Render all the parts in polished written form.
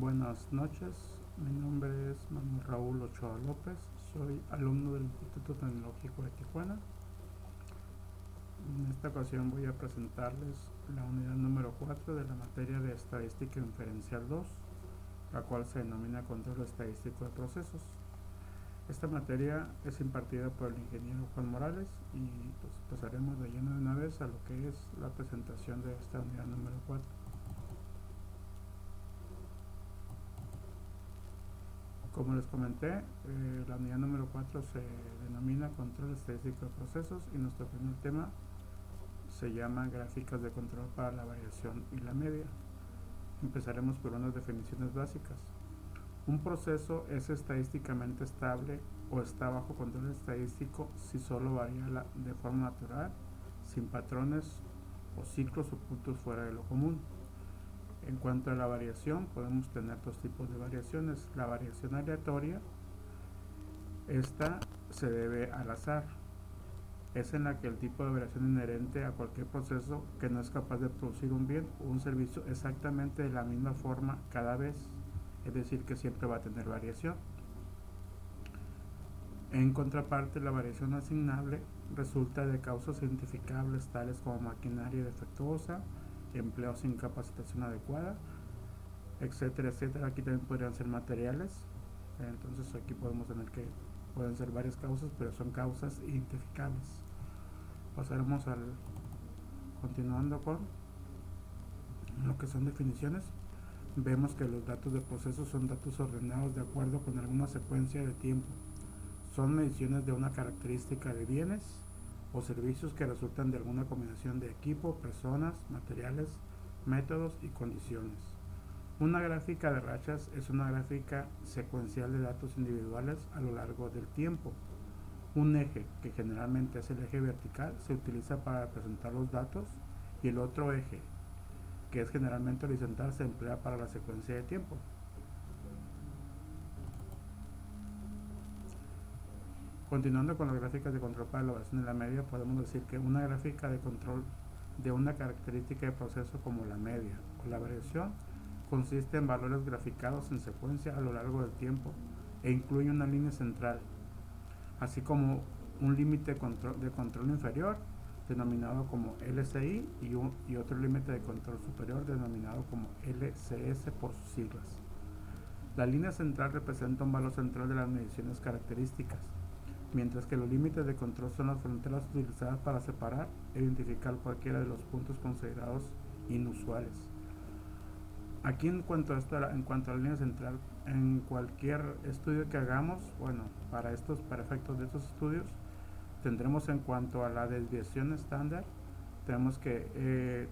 Buenas noches, mi nombre es Manuel Raúl Ochoa López, soy alumno del Instituto Tecnológico de Tijuana. En esta ocasión voy a presentarles la unidad número 4 de la materia de Estadística Inferencial 2, la cual se denomina Control Estadístico de Procesos. Esta materia es impartida por el ingeniero Juan Morales y pues pasaremos de lleno de una vez a lo que es la presentación de esta unidad número 4. Como les comenté, la unidad número 4 se denomina Control Estadístico de Procesos y nuestro primer tema se llama Gráficas de control para la variación y la media. Empezaremos por unas definiciones básicas. Un proceso es estadísticamente estable o está bajo control estadístico si solo varía de forma natural, sin patrones o ciclos o puntos fuera de lo común. En cuanto a la variación, podemos tener dos tipos de variaciones. La variación aleatoria, esta se debe al azar. Es en la que el tipo de variación inherente a cualquier proceso que no es capaz de producir un bien o un servicio exactamente de la misma forma cada vez, es decir, que siempre va a tener variación. En contraparte, la variación asignable resulta de causas identificables tales como maquinaria defectuosa, empleo sin capacitación adecuada, etcétera, etcétera. Aquí también podrían ser materiales. Entonces aquí podemos tener que pueden ser varias causas, pero son causas identificables. Pasaremos al continuando con lo que son definiciones. Vemos que los datos de proceso son datos ordenados de acuerdo con alguna secuencia de tiempo. Son mediciones de una característica de bienes o servicios que resultan de alguna combinación de equipo, personas, materiales, métodos y condiciones. Una gráfica de rachas es una gráfica secuencial de datos individuales a lo largo del tiempo. Un eje, que generalmente es el eje vertical, se utiliza para representar los datos y el otro eje, que es generalmente horizontal, se emplea para la secuencia de tiempo. Continuando con las gráficas de control para la variación de la media, podemos decir que una gráfica de control de una característica de proceso como la media o la variación consiste en valores graficados en secuencia a lo largo del tiempo e incluye una línea central, así como un límite de control inferior denominado como LCI y otro límite de control superior denominado como LCS por sus siglas. La línea central representa un valor central de las mediciones características, mientras que los límites de control son las fronteras utilizadas para separar e identificar cualquiera de los puntos considerados inusuales. Aquí en cuanto a la línea central, en cualquier estudio que hagamos, bueno, para efectos de estos estudios, tendremos en cuanto a la desviación estándar,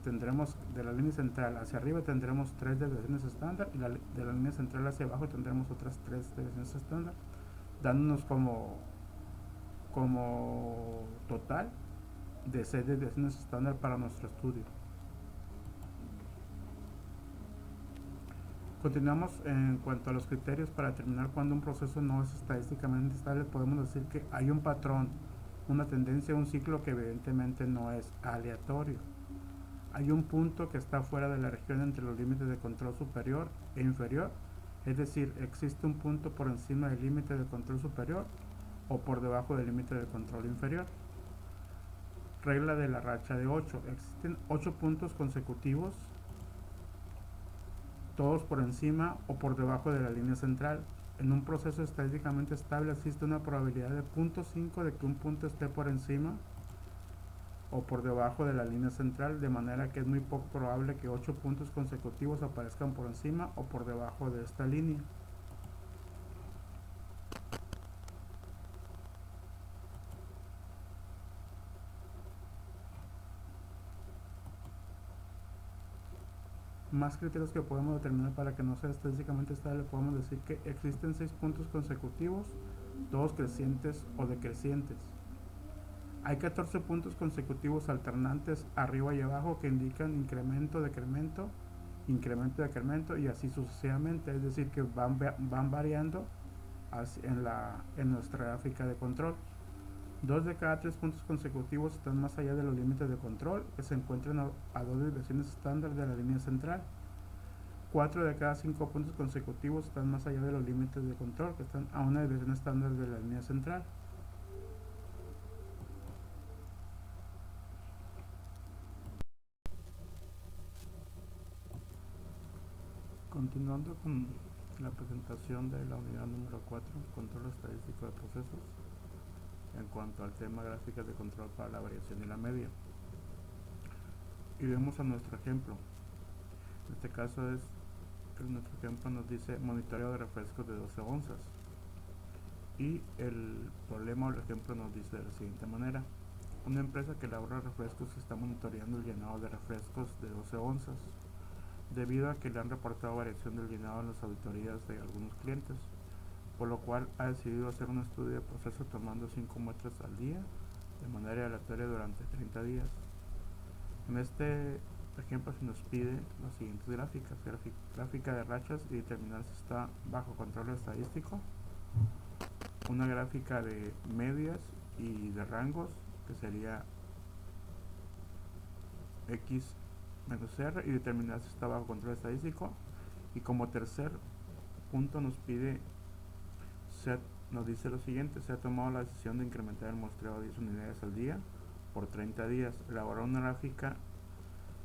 tendremos de la línea central hacia arriba tendremos 3 desviaciones estándar y de la línea central hacia abajo tendremos otras 3 desviaciones estándar, dándonos como total de 6 desviaciones estándar para nuestro estudio. Continuamos en cuanto a los criterios para determinar cuando un proceso no es estadísticamente estable. Podemos decir que hay un patrón, una tendencia, un ciclo que evidentemente no es aleatorio. Hay un punto que está fuera de la región entre los límites de control superior e inferior, es decir, existe un punto por encima del límite de control superior o por debajo del límite de control inferior. Regla de la racha de 8. Existen 8 puntos consecutivos, todos por encima o por debajo de la línea central. En un proceso estadísticamente estable existe una probabilidad de 0.5 de que un punto esté por encima o por debajo de la línea central, de manera que es muy poco probable que 8 puntos consecutivos aparezcan por encima o por debajo de esta línea. Más criterios que podemos determinar para que no sea estadísticamente estable, podemos decir que existen 6 puntos consecutivos, todos crecientes o decrecientes. Hay 14 puntos consecutivos alternantes arriba y abajo que indican incremento, decremento, incremento, decremento y así sucesivamente, es decir que van variando en nuestra gráfica de control. 2 de cada 3 puntos consecutivos están más allá de los límites de control que se encuentran a 2 desviaciones estándar de la línea central. 4 de cada 5 puntos consecutivos están más allá de los límites de control, que están a una desviación estándar de la línea central. Continuando con la presentación de la unidad número 4, control estadístico de procesos, en cuanto al tema gráficas de control para la variación y la media. Y vemos a nuestro ejemplo. En este caso nuestro ejemplo nos dice monitoreo de refrescos de 12 onzas. Y el problema o el ejemplo nos dice de la siguiente manera. Una empresa que elabora refrescos está monitoreando el llenado de refrescos de 12 onzas, debido a que le han reportado variación del llenado en las auditorías de algunos clientes, por lo cual ha decidido hacer un estudio de proceso tomando 5 muestras al día de manera aleatoria durante 30 días. En este ejemplo se nos pide las siguientes gráficas: gráfica de rachas y determinar si está bajo control estadístico, una gráfica de medias y de rangos, que sería X menos R, y determinar si está bajo control estadístico. Y como tercer punto nos pide, nos dice lo siguiente: se ha tomado la decisión de incrementar el muestreo a 10 unidades al día por 30 días, elaborar una gráfica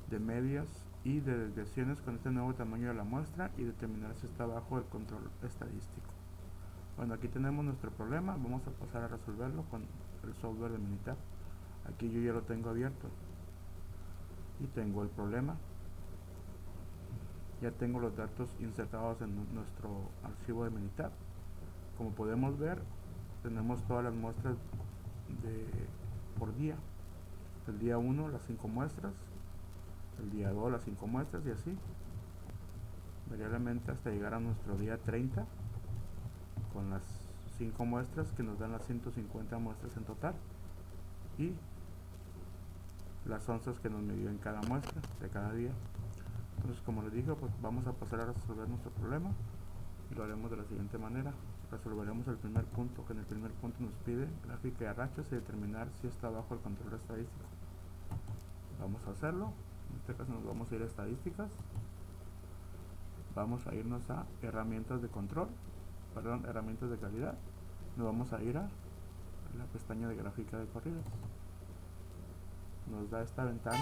de medias y de desviaciones con este nuevo tamaño de la muestra y determinar si está bajo el control estadístico. Bueno, aquí tenemos nuestro problema. Vamos a pasar a resolverlo con el software de Minitab. Aquí yo ya lo tengo abierto y tengo el problema. Ya tengo los datos insertados en nuestro archivo de Minitab. Como podemos ver, tenemos todas las muestras por día. El día 1 las 5 muestras, el día 2 las 5 muestras, y así variablemente hasta llegar a nuestro día 30 con las 5 muestras, que nos dan las 150 muestras en total, y las onzas que nos midió en cada muestra de cada día. Entonces, como les dije, pues vamos a pasar a resolver nuestro problema y lo haremos de la siguiente manera. Resolveremos el primer punto, que en el primer punto nos pide gráfica de rachas y determinar si está bajo el control estadístico. Vamos a hacerlo. En este caso nos vamos a ir a estadísticas, vamos a irnos a herramientas de control, herramientas de calidad, nos vamos a ir a la pestaña de gráfica de corridas. Nos da esta ventana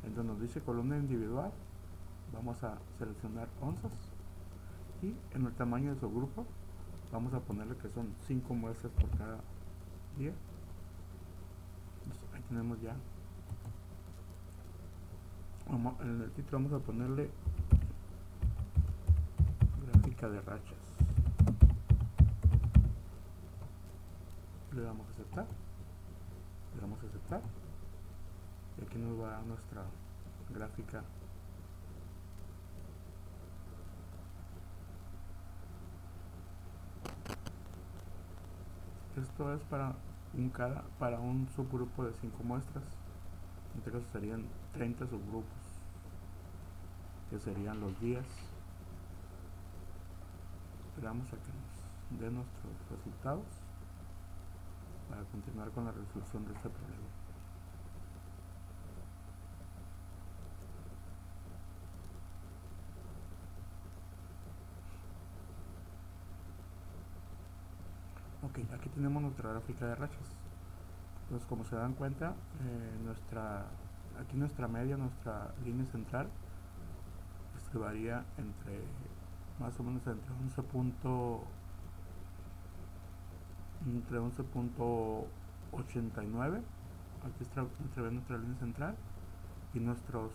en donde nos dice columna individual. Vamos a seleccionar onzas y en el tamaño de subgrupo vamos a ponerle que son 5 muestras por cada día. Entonces, ahí tenemos ya. En el título vamos a ponerle gráfica de rachas. Le damos a aceptar. Le damos a aceptar. Y aquí nos va a dar nuestra gráfica . Esto es para un subgrupo de 5 muestras. En este caso serían 30 subgrupos, que serían los días. Esperamos a que nos dé nuestros resultados para continuar con la resolución de este problema. Ok, aquí tenemos nuestra gráfica de rachas. Entonces, como se dan cuenta, aquí nuestra media, nuestra línea central, pues varía entre más o menos entre 11.89. Aquí está nuestra línea central, y nuestros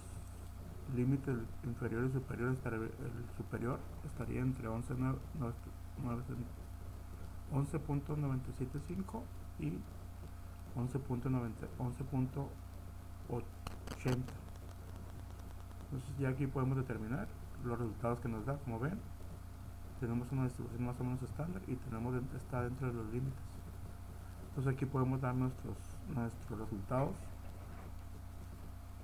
límites inferiores y superiores. El superior estaría entre 11.975 y 11.80. Entonces ya aquí podemos determinar los resultados que nos da. Como ven, tenemos una distribución más o menos estándar y está dentro de los límites. Entonces aquí podemos dar nuestros resultados.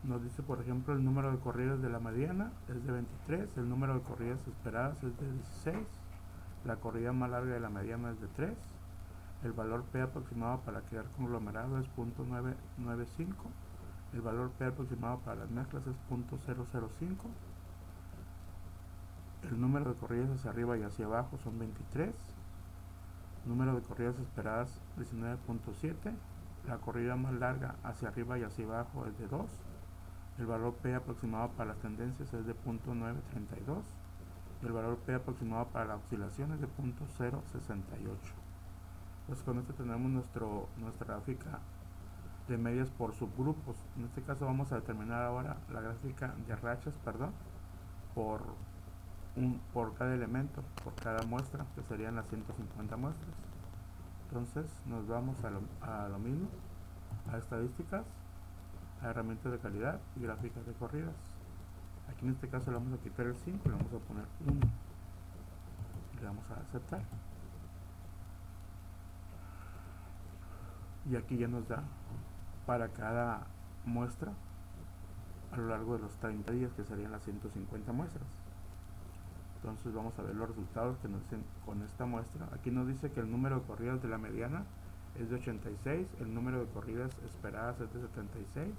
Nos dice, por ejemplo, el número de corridas de la mediana es de 23, el número de corridas esperadas es de 16, la corrida más larga de la mediana es de 3, el valor P aproximado para crear conglomerado es 0.995, el valor P aproximado para las mezclas es 0.005, El número de corridas hacia arriba y hacia abajo son 23. Número de corridas esperadas 19.7. La corrida más larga hacia arriba y hacia abajo es de 2. El valor P aproximado para las tendencias es de 0.932. Y el valor P aproximado para la oscilación es de 0.068. Pues con esto tenemos nuestra gráfica de medias por subgrupos. En este caso vamos a determinar ahora la gráfica de rachas, por cada elemento, por cada muestra, que serían las 150 muestras. Entonces nos vamos a lo mismo, a estadísticas, a herramientas de calidad y gráficas de corridas. Aquí en este caso le vamos a quitar el 5 y le vamos a poner 1 y le vamos a aceptar. Y aquí ya nos da para cada muestra a lo largo de los 30 días, que serían las 150 muestras. Entonces vamos a ver los resultados que nos dicen con esta muestra. Aquí nos dice que el número de corridas de la mediana es de 86, el número de corridas esperadas es de 76,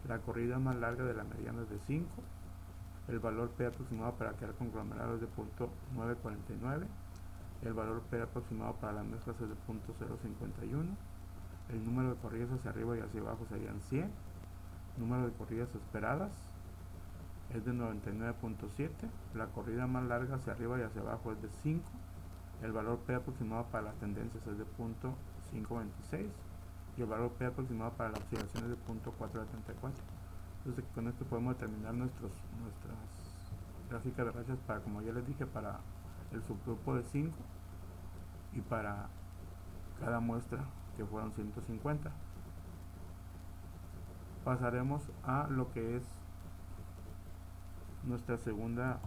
la corrida más larga de la mediana es de 5, el valor P aproximado para quedar conglomerado es de 0.949, el valor P aproximado para las mezclas es de 0.051, el número de corridas hacia arriba y hacia abajo serían 100, número de corridas esperadas es de 99.7, la corrida más larga hacia arriba y hacia abajo es de 5, el valor P aproximado para las tendencias es de 0.526 y el valor P aproximado para la oscilación es de 0.474. Entonces con esto podemos determinar nuestras gráficas de rachas para, como ya les dije, para el subgrupo de 5 y para cada muestra, que fueron 150. Pasaremos a lo que es nuestro segundo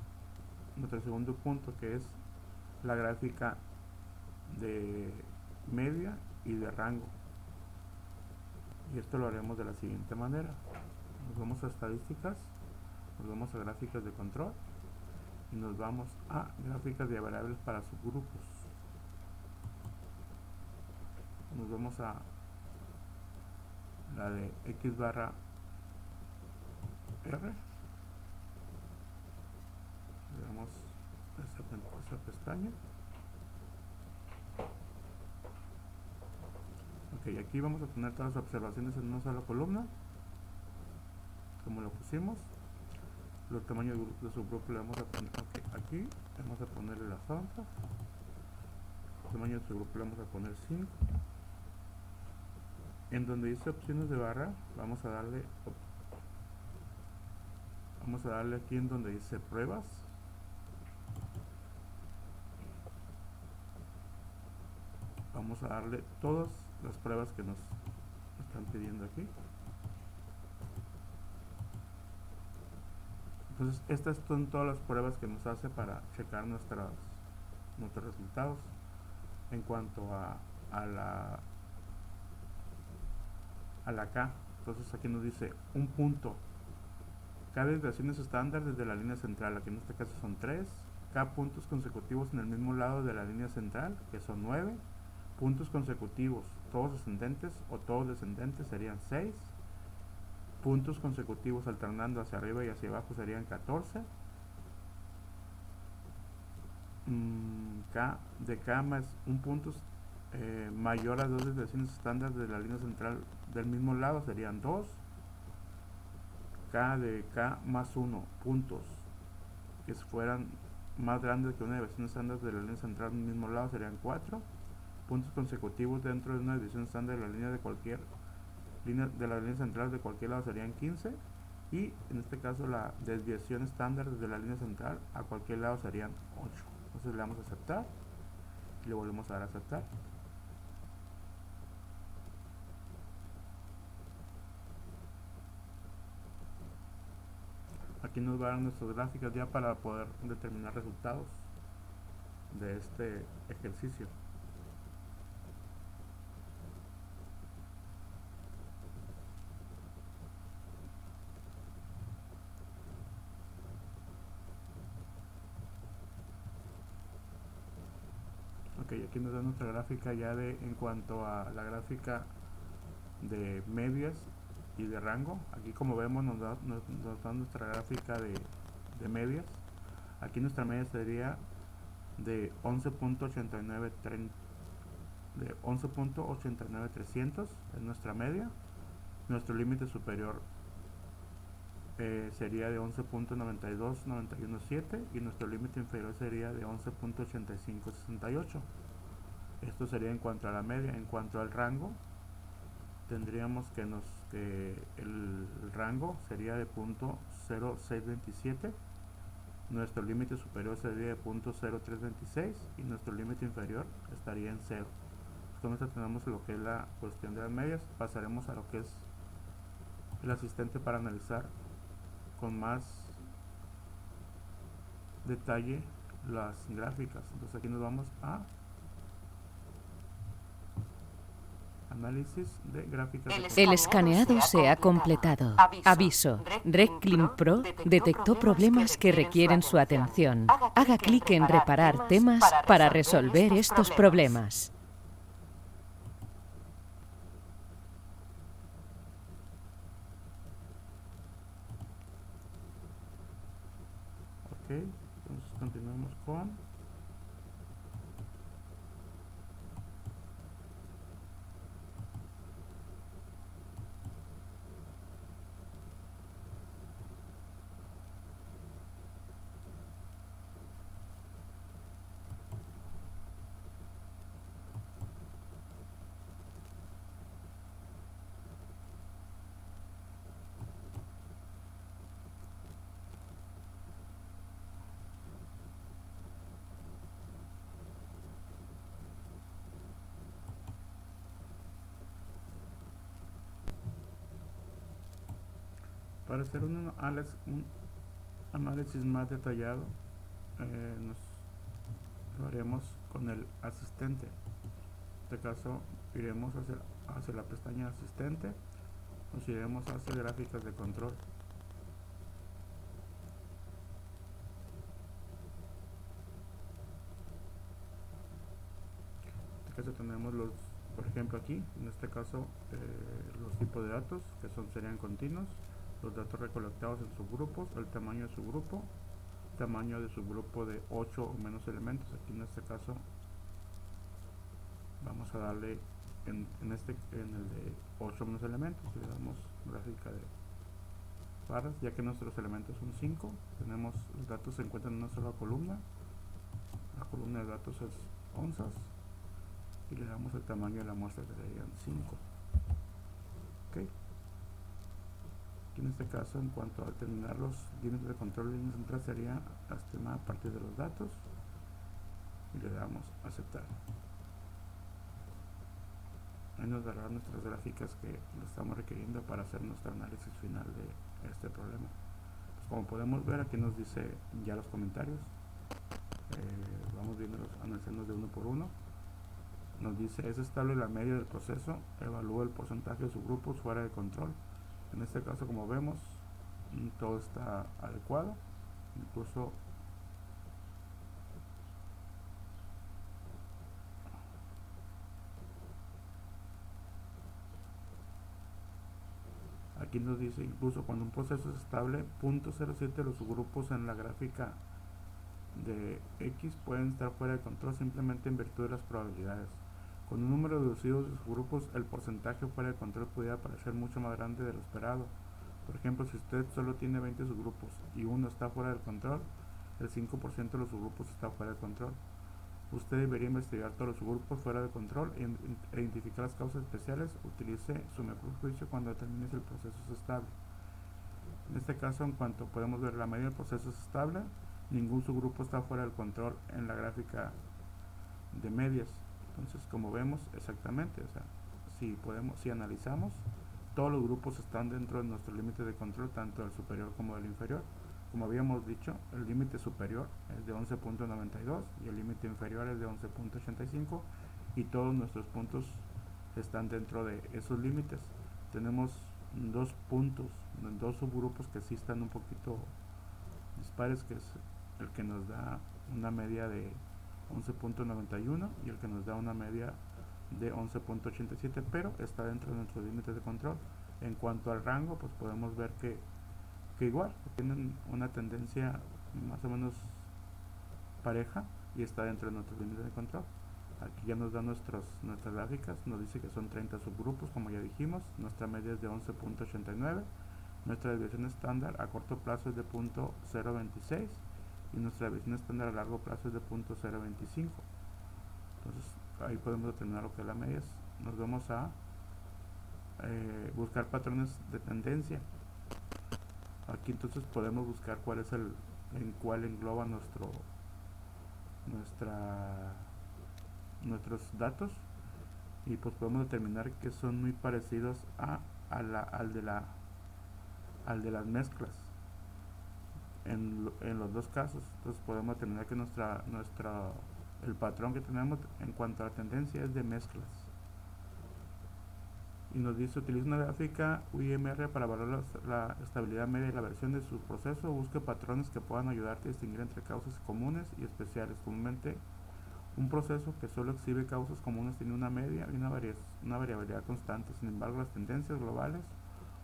punto, que es la gráfica de media y de rango, y esto lo haremos de la siguiente manera. Nos vamos a estadísticas, nos vamos a gráficas de control y nos vamos a gráficas de variables para subgrupos. Nos vamos a la de X barra R, le damos esa pestaña. Ok, aquí vamos a poner todas las observaciones en una sola columna, como lo pusimos. Los tamaños de subgrupo le vamos a poner, aquí vamos a ponerle las sombras. El tamaño de subgrupo le vamos a poner 5. En donde dice opciones de barra, vamos a darle aquí en donde dice pruebas. Vamos a darle todas las pruebas que nos están pidiendo aquí. Entonces estas son todas las pruebas que nos hace para checar nuestros resultados. En cuanto a la K, entonces aquí nos dice un punto, K desviaciones estándar desde la línea central, aquí en este caso son 3, K puntos consecutivos en el mismo lado de la línea central, que son 9, puntos consecutivos todos ascendentes o todos descendentes serían 6, puntos consecutivos alternando hacia arriba y hacia abajo serían 14, K más un punto mayor a 2 desviaciones estándar de la línea central del mismo lado serían 2, K de K más 1 puntos que fueran más grandes que una desviación estándar de la línea central del mismo lado serían 4, puntos consecutivos dentro de una desviación estándar de la línea central de cualquier lado serían 15, y en este caso la desviación estándar desde la línea central a cualquier lado serían 8. Entonces le damos a aceptar y le volvemos a dar a aceptar. Aquí nos van nuestras gráficas ya para poder determinar resultados de este ejercicio. Ok, aquí nos da nuestra gráfica ya en cuanto a la gráfica de medias y de rango. Aquí, como vemos, nos da nuestra gráfica de medias. Aquí nuestra media sería de 11.89300 es nuestra media. Nuestro límite superior sería de 11.92917 y nuestro límite inferior sería de 11.8568. Esto sería en cuanto a la media. En cuanto al rango, tendríamos que el rango sería de .0627, nuestro límite superior sería de .0326 y nuestro límite inferior estaría en 0. Con esto tenemos lo que es la cuestión de las medias. Pasaremos a lo que es el asistente para analizar con más detalle las gráficas. Entonces aquí nos vamos a análisis de gráficas. El escaneado se ha completado. Aviso. RecClim Pro detectó problemas que requieren su atención. Haga clic en Reparar temas para resolver estos problemas. Ok, entonces continuamos con para hacer un análisis más detallado. Lo haremos con el asistente. En este caso iremos hacia la pestaña asistente, nos iremos hacia gráficas de control. En este caso tenemos por ejemplo aquí, en este caso los tipos de datos que serían continuos, los datos recolectados en subgrupos, el tamaño de su grupo, tamaño de su grupo de 8 o menos elementos. Aquí en este caso vamos a darle en el de 8 menos elementos, le damos gráfica de barras, ya que nuestros elementos son 5. Tenemos los datos se encuentran en una sola columna, la columna de datos es onzas y le damos el tamaño de la muestra que serían 5. Ok, aquí en este caso, en cuanto a determinar los límites de control, líneas centrales sería estimada a partir de los datos y le damos aceptar. Ahí nos dará nuestras gráficas que lo estamos requiriendo para hacer nuestro análisis final de este problema. Pues como podemos ver, aquí nos dice ya los comentarios. Vamos viéndolos, analizándolos de uno por uno. Nos dice: es estable la media del proceso, evalúa el porcentaje de subgrupos fuera de control. En este caso, como vemos, todo está adecuado, incluso aquí nos dice, incluso cuando un proceso es estable, 0.07 de los subgrupos en la gráfica de X pueden estar fuera de control simplemente en virtud de las probabilidades. Con un número reducido de subgrupos, el porcentaje fuera de control pudiera parecer mucho más grande de lo esperado. Por ejemplo, si usted solo tiene 20 subgrupos y uno está fuera del control, el 5% de los subgrupos está fuera de control. Usted debería investigar todos los subgrupos fuera de control e identificar las causas especiales. Utilice su mejor juicio cuando determine si el proceso es estable. En este caso, en cuanto podemos ver la media del proceso es estable, ningún subgrupo está fuera del control en la gráfica de medias. Entonces, como vemos, exactamente, o sea, si analizamos, todos los grupos están dentro de nuestro límite de control, tanto del superior como del inferior. Como habíamos dicho, el límite superior es de 11.92 y el límite inferior es de 11.85 y todos nuestros puntos están dentro de esos límites. Tenemos dos subgrupos que sí están un poquito dispares, que es el que nos da una media de 11.91 y el que nos da una media de 11.87, pero está dentro de nuestros límites de control. En cuanto al rango, pues podemos ver que igual tienen una tendencia más o menos pareja y está dentro de nuestros límites de control. Aquí ya nos da nuestras gráficas, nos dice que son 30 subgrupos, como ya dijimos, nuestra media es de 11.89, nuestra desviación estándar a corto plazo es de 0.026 y nuestra desviación estándar a largo plazo es de 0.025. Entonces ahí podemos determinar lo que es la media. Nos vamos a buscar patrones de tendencia. Aquí entonces podemos buscar cuál es en cuál engloba nuestros datos, y pues podemos determinar que son muy parecidos al de las mezclas en los dos casos. Entonces podemos determinar que el patrón que tenemos en cuanto a la tendencia es de mezclas. Y nos dice: utiliza una gráfica UIMR para valorar la estabilidad media y la versión de su proceso. Busque patrones que puedan ayudarte a distinguir entre causas comunes y especiales. Comúnmente, un proceso que solo exhibe causas comunes tiene una media y una variabilidad constante. Sin embargo, las tendencias globales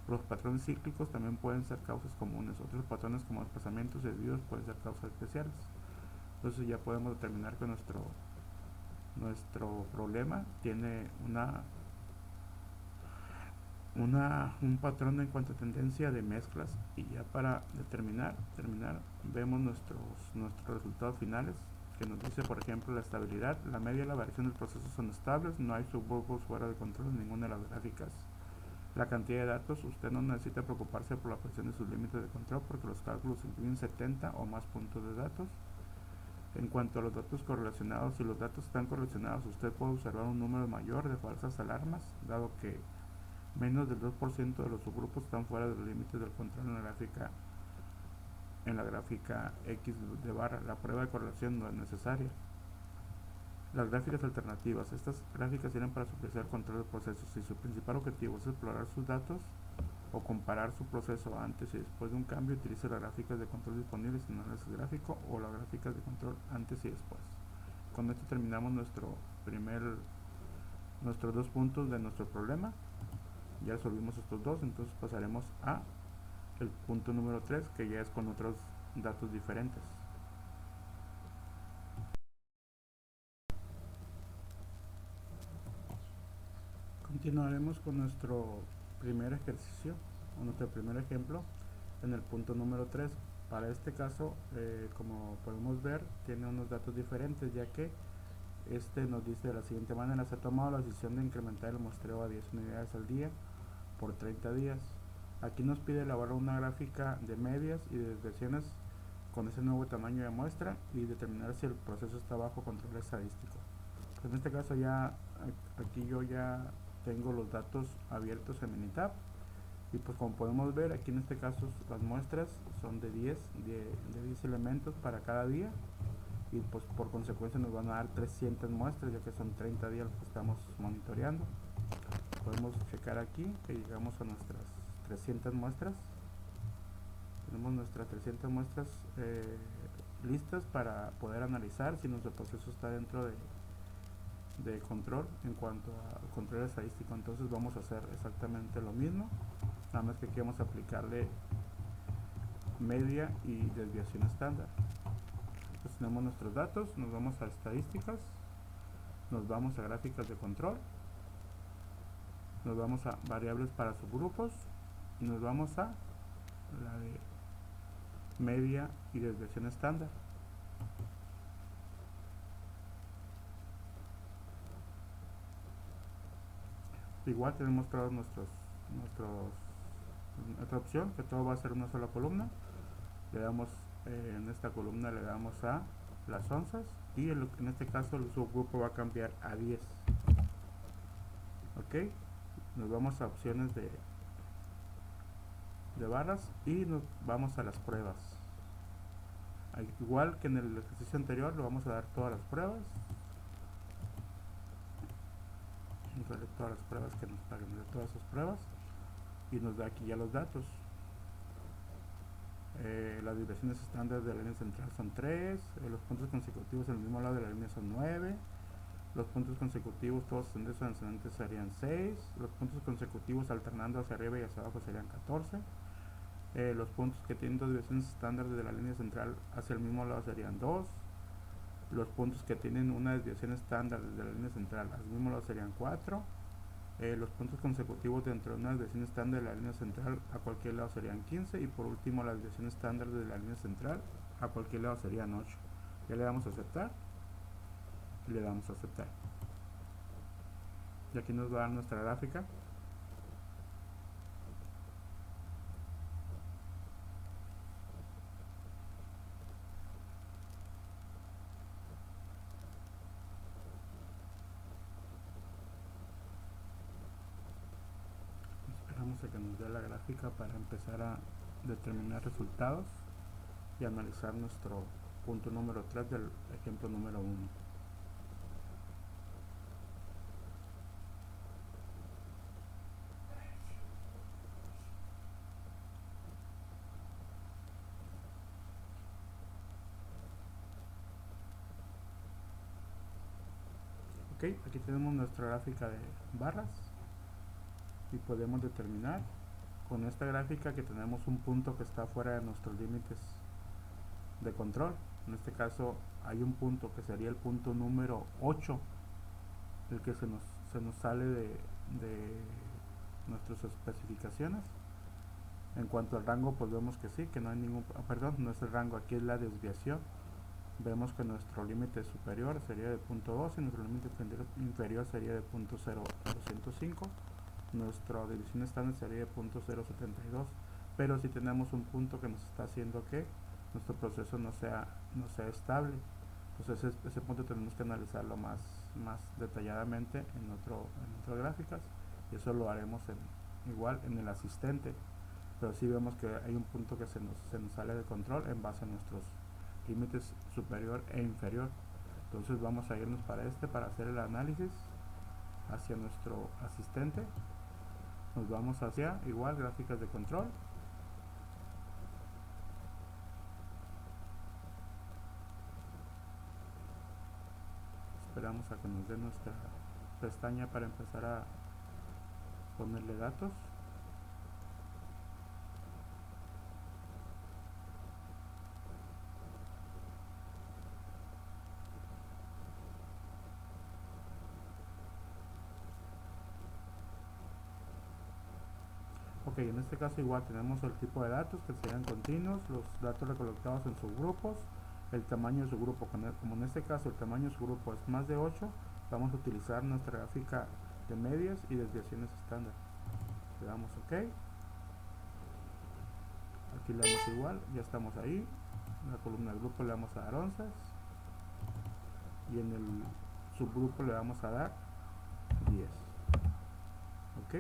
o los patrones cíclicos también pueden ser causas comunes. Otros patrones, como desplazamientos y desvíos, pueden ser causas especiales. Entonces ya podemos determinar que nuestro problema tiene un patrón en cuanto a tendencia de mezclas. Y ya para terminar, vemos nuestros resultados finales, que nos dice, por ejemplo, la estabilidad, la media y la variación del proceso son estables, no hay subgrupos fuera de control en ninguna de las gráficas. La cantidad de datos, usted no necesita preocuparse por la presión de sus límites de control, porque los cálculos incluyen 70 o más puntos de datos. En cuanto a los datos correlacionados, si los datos están correlacionados, usted puede observar un número mayor de falsas alarmas, dado que menos del 2% de los subgrupos están fuera de los límites del control en la gráfica X de barra. La prueba de correlación no es necesaria. Las gráficas alternativas. Estas gráficas sirven para supervisar el control de procesos. Si su principal objetivo es explorar sus datos o comparar su proceso antes y después de un cambio, utilice las gráficas de control disponibles en análisis gráfico o las gráficas de control antes y después. Con esto terminamos nuestros 2 puntos de nuestro problema. Ya resolvimos estos dos, entonces pasaremos a el punto número 3, que ya es con otros datos diferentes. Continuaremos con nuestro primer ejercicio, o nuestro primer ejemplo, en el punto número 3. Para este caso, como podemos ver, tiene unos datos diferentes, ya que nos dice de la siguiente manera: se ha tomado la decisión de incrementar el muestreo a 10 unidades al día por 30 días. Aquí nos pide elaborar una gráfica de medias y de desviaciones con ese nuevo tamaño de muestra y determinar si el proceso está bajo control estadístico. Pues en este caso aquí yo ya tengo los datos abiertos en Minitab, y pues como podemos ver, aquí en este caso las muestras son de 10 elementos para cada día, y pues por consecuencia nos van a dar 300 muestras, ya que son 30 días los que estamos monitoreando. Podemos checar aquí que llegamos a nuestras 300 muestras. Tenemos nuestras 300 muestras listas para poder analizar si nuestro proceso está dentro de control en cuanto a control estadístico. Entonces vamos a hacer exactamente lo mismo, nada más que aquí vamos a aplicarle media y desviación estándar. Entonces tenemos nuestros datos, nos vamos a estadísticas, nos vamos a gráficas de control, nos vamos a variables para subgrupos y nos vamos a la de media y desviación estándar. Igual tenemos todos otra opción, que todo va a ser una sola columna. Le damos en esta columna le damos a las onzas, y en este caso el subgrupo va a cambiar a 10. Ok, nos vamos a opciones de barras y nos vamos a las pruebas. Igual que en el ejercicio anterior, le vamos a dar todas las pruebas. Vamos a darle todas las pruebas que nos paguen de todas sus pruebas, y nos da aquí ya los datos. Las desviaciones estándar de la línea central son 3, los puntos consecutivos en el mismo lado de la línea son 9, los puntos consecutivos todos ascendentes o descendentes serían 6, los puntos consecutivos alternando hacia arriba y hacia abajo serían 14, los puntos que tienen dos desviaciones estándar de la línea central hacia el mismo lado serían 2, los puntos que tienen una desviación estándar desde la línea central, asimismo lo serían 4. Los puntos consecutivos dentro de una desviación estándar de la línea central a cualquier lado serían 15, y por último la desviación estándar de la línea central a cualquier lado serían 8. Ya le damos a aceptar y le damos a aceptar, y aquí nos va a dar nuestra gráfica. Esperamos a que nos dé la gráfica para empezar a determinar resultados y analizar nuestro punto número 3 del ejemplo número 1. Ok, aquí tenemos nuestra gráfica de barras y podemos determinar con esta gráfica que tenemos un punto que está fuera de nuestros límites de control. En este caso hay un punto que sería el punto número 8, el que se nos sale de nuestras especificaciones. En cuanto al rango, pues vemos que sí, que no hay ningún, perdón, no es el rango, aquí es la desviación. Vemos que nuestro límite superior sería de 0.2 y nuestro límite inferior sería de 0.0205. Nuestra división estándar sería de 0.072, pero si tenemos un punto que nos está haciendo que nuestro proceso no sea estable, entonces ese punto tenemos que analizarlo más detalladamente en otras gráficas, y eso lo haremos igual en el asistente. Pero sí vemos que hay un punto que se nos sale de control en base a nuestros límites superior e inferior. Entonces vamos a irnos para hacer el análisis hacia nuestro asistente. Nos vamos hacia igual gráficas de control, esperamos a que nos dé nuestra pestaña para empezar a ponerle datos. Ok, en este caso igual tenemos el tipo de datos que serían continuos, los datos recolectados en subgrupos, el tamaño de su grupo. Como en este caso el tamaño de su grupo es más de 8, vamos a utilizar nuestra gráfica de medias y desviaciones estándar. Le damos OK, aquí le damos igual, ya estamos ahí. En la columna del grupo le vamos a dar onzas y en el subgrupo le vamos a dar 10. OK,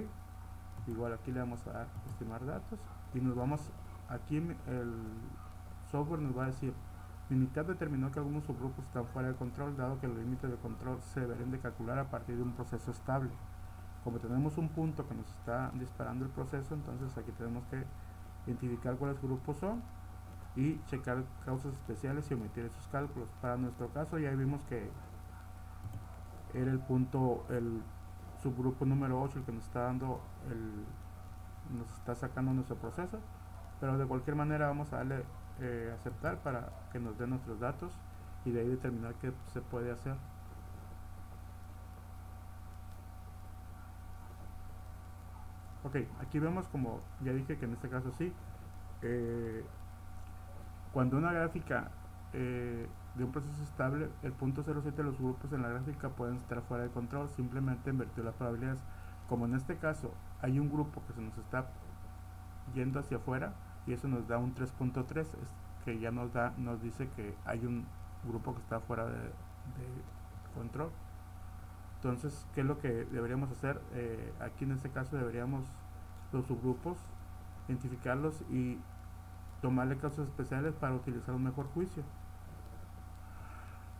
igual aquí le vamos a dar estimar datos y nos vamos, aquí el software nos va a decir: mi unidad determinó que algunos subgrupos están fuera de control, dado que los límites de control se deberían de calcular a partir de un proceso estable. Como tenemos un punto que nos está disparando el proceso, entonces aquí tenemos que identificar cuáles grupos son y checar causas especiales y omitir esos cálculos. Para nuestro caso ya vimos que era el subgrupo número 8 el que nos está sacando nuestro proceso, pero de cualquier manera vamos a darle aceptar para que nos den nuestros datos y de ahí determinar qué se puede hacer. Ok, aquí vemos, como ya dije, que en este caso sí, cuando una gráfica de un proceso estable, el punto 0.7 de los grupos en la gráfica pueden estar fuera de control, simplemente invertir las probabilidades. Como en este caso hay un grupo que se nos está yendo hacia afuera y eso nos da un 3.3, que ya nos dice que hay un grupo que está fuera de control. Entonces, ¿qué es lo que deberíamos hacer? Aquí en este caso deberíamos los subgrupos identificarlos y tomarle causas especiales para utilizar un mejor juicio.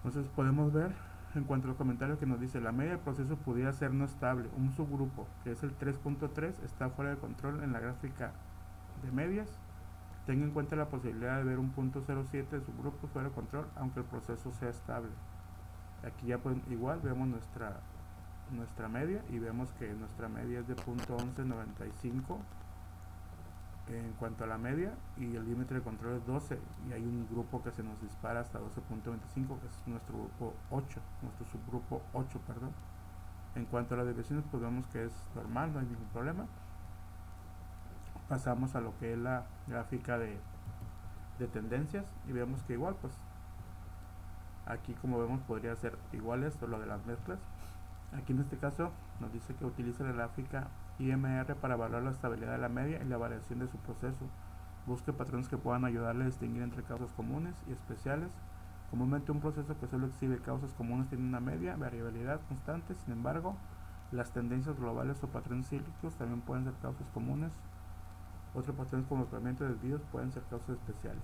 Entonces podemos ver en cuanto a los comentarios que nos dice: la media del proceso pudiera ser no estable. Un subgrupo que es el 3.3 está fuera de control en la gráfica de medias. Tenga en cuenta la posibilidad de ver un punto 0.7 de subgrupo fuera de control aunque el proceso sea estable. Aquí ya pues igual vemos nuestra media y vemos que nuestra media es de .1195 en cuanto a la media, y el límite de control es 12, y hay un grupo que se nos dispara hasta 12.25, que es nuestro grupo 8, nuestro subgrupo 8, perdón. En cuanto a las desviaciones, pues vemos que es normal, no hay ningún problema. Pasamos a lo que es la gráfica de tendencias, y vemos que igual, pues aquí como vemos podría ser igual esto, lo de las mezclas. Aquí en este caso nos dice que utiliza la gráfica IMR para evaluar la estabilidad de la media y la variación de su proceso. Busque patrones que puedan ayudarle a distinguir entre causas comunes y especiales. Comúnmente un proceso que solo exhibe causas comunes tiene una media, variabilidad constante. Sin embargo, las tendencias globales o patrones cíclicos también pueden ser causas comunes. Otros patrones como incremento de desvíos pueden ser causas especiales.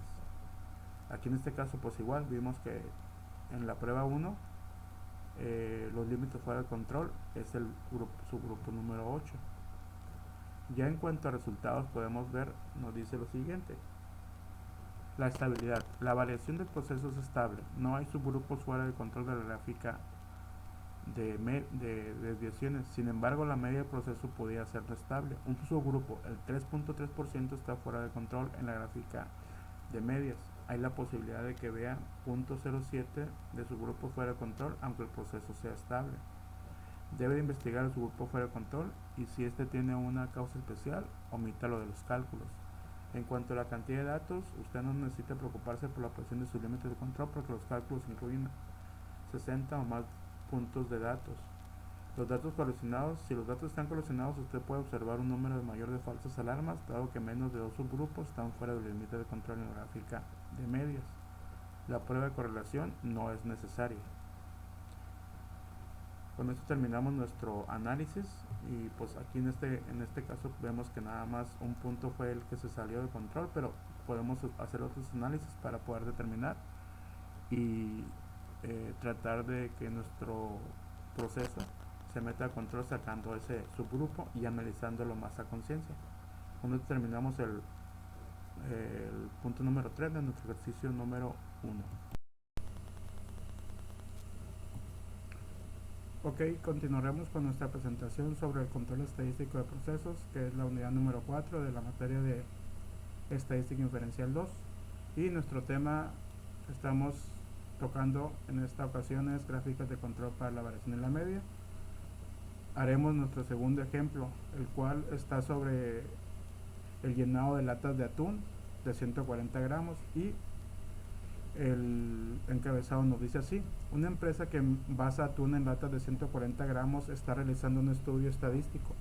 Aquí en este caso pues igual vimos que en la prueba 1 los límites fuera de control es el subgrupo número 8. Ya en cuanto a resultados podemos ver, nos dice lo siguiente: la estabilidad, la variación del proceso es estable, no hay subgrupos fuera de control de la gráfica de desviaciones. Sin embargo, la media del proceso podría ser estable. Un subgrupo, el 3.3%, está fuera de control en la gráfica de medias. Hay la posibilidad de que vea 0.07 de subgrupo fuera de control, aunque el proceso sea estable. Debe investigar el subgrupo fuera de control, y si este tiene una causa especial, omítalo de los cálculos. En cuanto a la cantidad de datos, usted no necesita preocuparse por la presión de sus límites de control, porque los cálculos incluyen 60 o más puntos de datos. Los datos colisionados, si los datos están colisionados, usted puede observar un número mayor de falsas alarmas, dado que menos de 2 subgrupos están fuera del límite de control en la gráfica de medias. La prueba de correlación no es necesaria. Con esto terminamos nuestro análisis, y pues aquí en este caso vemos que nada más un punto fue el que se salió de control, pero podemos hacer otros análisis para poder determinar y tratar de que nuestro proceso se meta a control sacando ese subgrupo y analizándolo más a conciencia. Con esto terminamos el punto número 3 de nuestro ejercicio número 1. Ok, continuaremos con nuestra presentación sobre el control estadístico de procesos, que es la unidad número 4 de la materia de estadística inferencial 2, y nuestro tema que estamos tocando en esta ocasión es gráficas de control para la variación en la media. Haremos nuestro segundo ejemplo, el cual está sobre el llenado de latas de atún de 140 gramos, y el encabezado nos dice así: una empresa que basa atún en latas de 140 gramos está realizando un estudio estadístico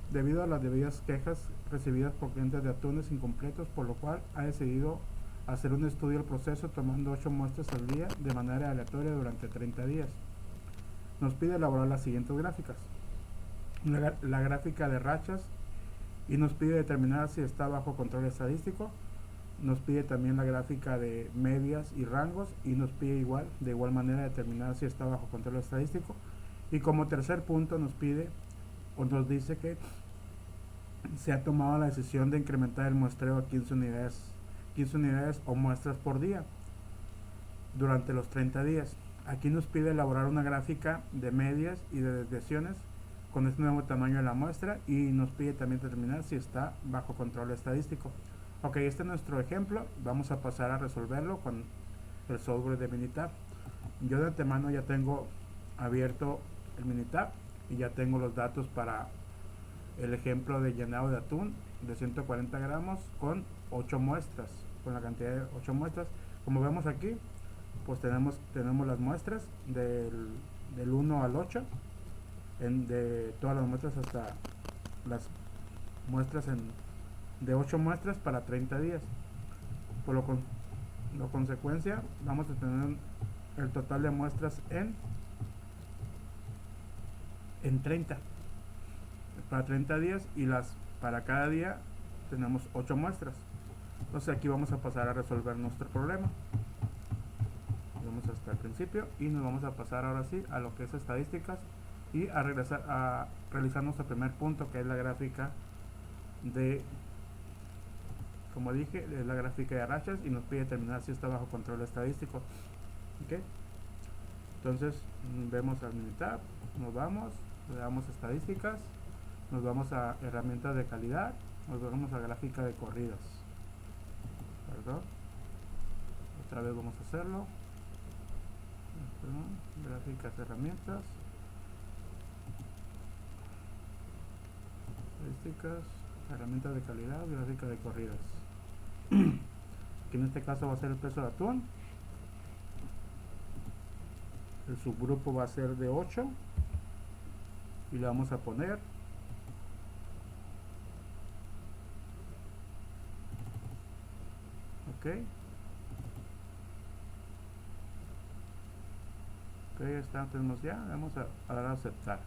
debido a las debidas quejas recibidas por clientes de atunes incompletos, por lo cual ha decidido hacer un estudio del proceso tomando 8 muestras al día de manera aleatoria durante 30 días. Nos pide elaborar las siguientes gráficas: la gráfica de rachas, y nos pide determinar si está bajo control estadístico. Nos pide también la gráfica de medias y rangos, y nos pide de igual manera determinar si está bajo control estadístico. Y como tercer punto nos pide o nos dice que se ha tomado la decisión de incrementar el muestreo a 15 unidades o muestras por día durante los 30 días. Aquí nos pide elaborar una gráfica de medias y de desviaciones con este nuevo tamaño de la muestra, y nos pide también determinar si está bajo control estadístico. Ok, este es nuestro ejemplo. Vamos a pasar a resolverlo con el software de Minitab. Yo de antemano ya tengo abierto el Minitab y ya tengo los datos para el ejemplo de llenado de atún de 140 gramos con 8 muestras, con la cantidad de 8 muestras. Como vemos aquí, pues tenemos las muestras del 1 al 8, de todas las muestras hasta las muestras de 8 muestras para 30 días. Por lo consecuencia, vamos a tener el total de muestras en 30 para 30 días, y para cada día tenemos 8 muestras. Entonces aquí vamos a pasar a resolver nuestro problema. Vamos hasta el principio y nos vamos a pasar ahora sí a lo que es estadísticas, y a regresar a realizar nuestro primer punto, que es la gráfica de, como dije, es la gráfica de rachas, y nos pide determinar si está bajo control estadístico. ¿Okay? Entonces vemos al Minitab, le damos estadísticas, nos vamos a herramientas de calidad, Nos vamos a gráfica de corridas, ¿verdad? Otra vez vamos a hacerlo. Gráficas, herramientas, estadísticas, herramientas de calidad, gráfica de corridas. Aquí en este caso va a ser el peso de atún. El subgrupo va a ser de 8 y le vamos a poner ok, está, tenemos ya, vamos a dar a aceptar.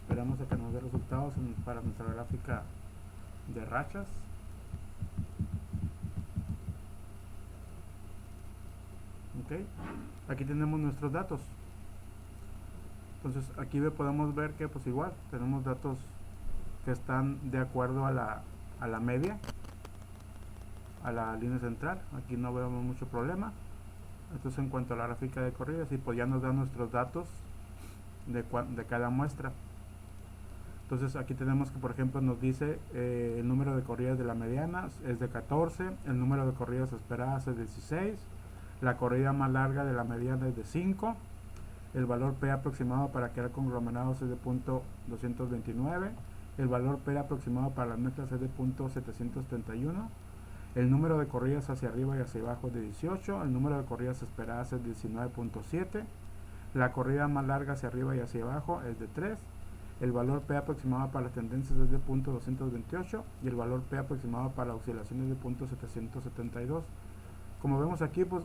Esperamos a que nos dé resultados para nuestra gráfica de rachas. Ok, aquí tenemos nuestros datos. Entonces aquí podemos ver que pues igual tenemos datos que están de acuerdo a la media, a la línea central. Aquí no vemos mucho problema. Entonces en cuanto a la gráfica de corridas, y pues ya nos dan nuestros datos de cada muestra. Entonces aquí tenemos que, por ejemplo, nos dice el número de corridas de la mediana es de 14, el número de corridas esperadas es de 16, la corrida más larga de la mediana es de 5, el valor P aproximado para crear conglomerados es de .229, el valor P aproximado para las mezclas es de .731, el número de corridas hacia arriba y hacia abajo es de 18, el número de corridas esperadas es de 19.7, la corrida más larga hacia arriba y hacia abajo es de 3, el valor P aproximado para las tendencias es de .228 y el valor P aproximado para la oscilación es de .772. Como vemos aquí, pues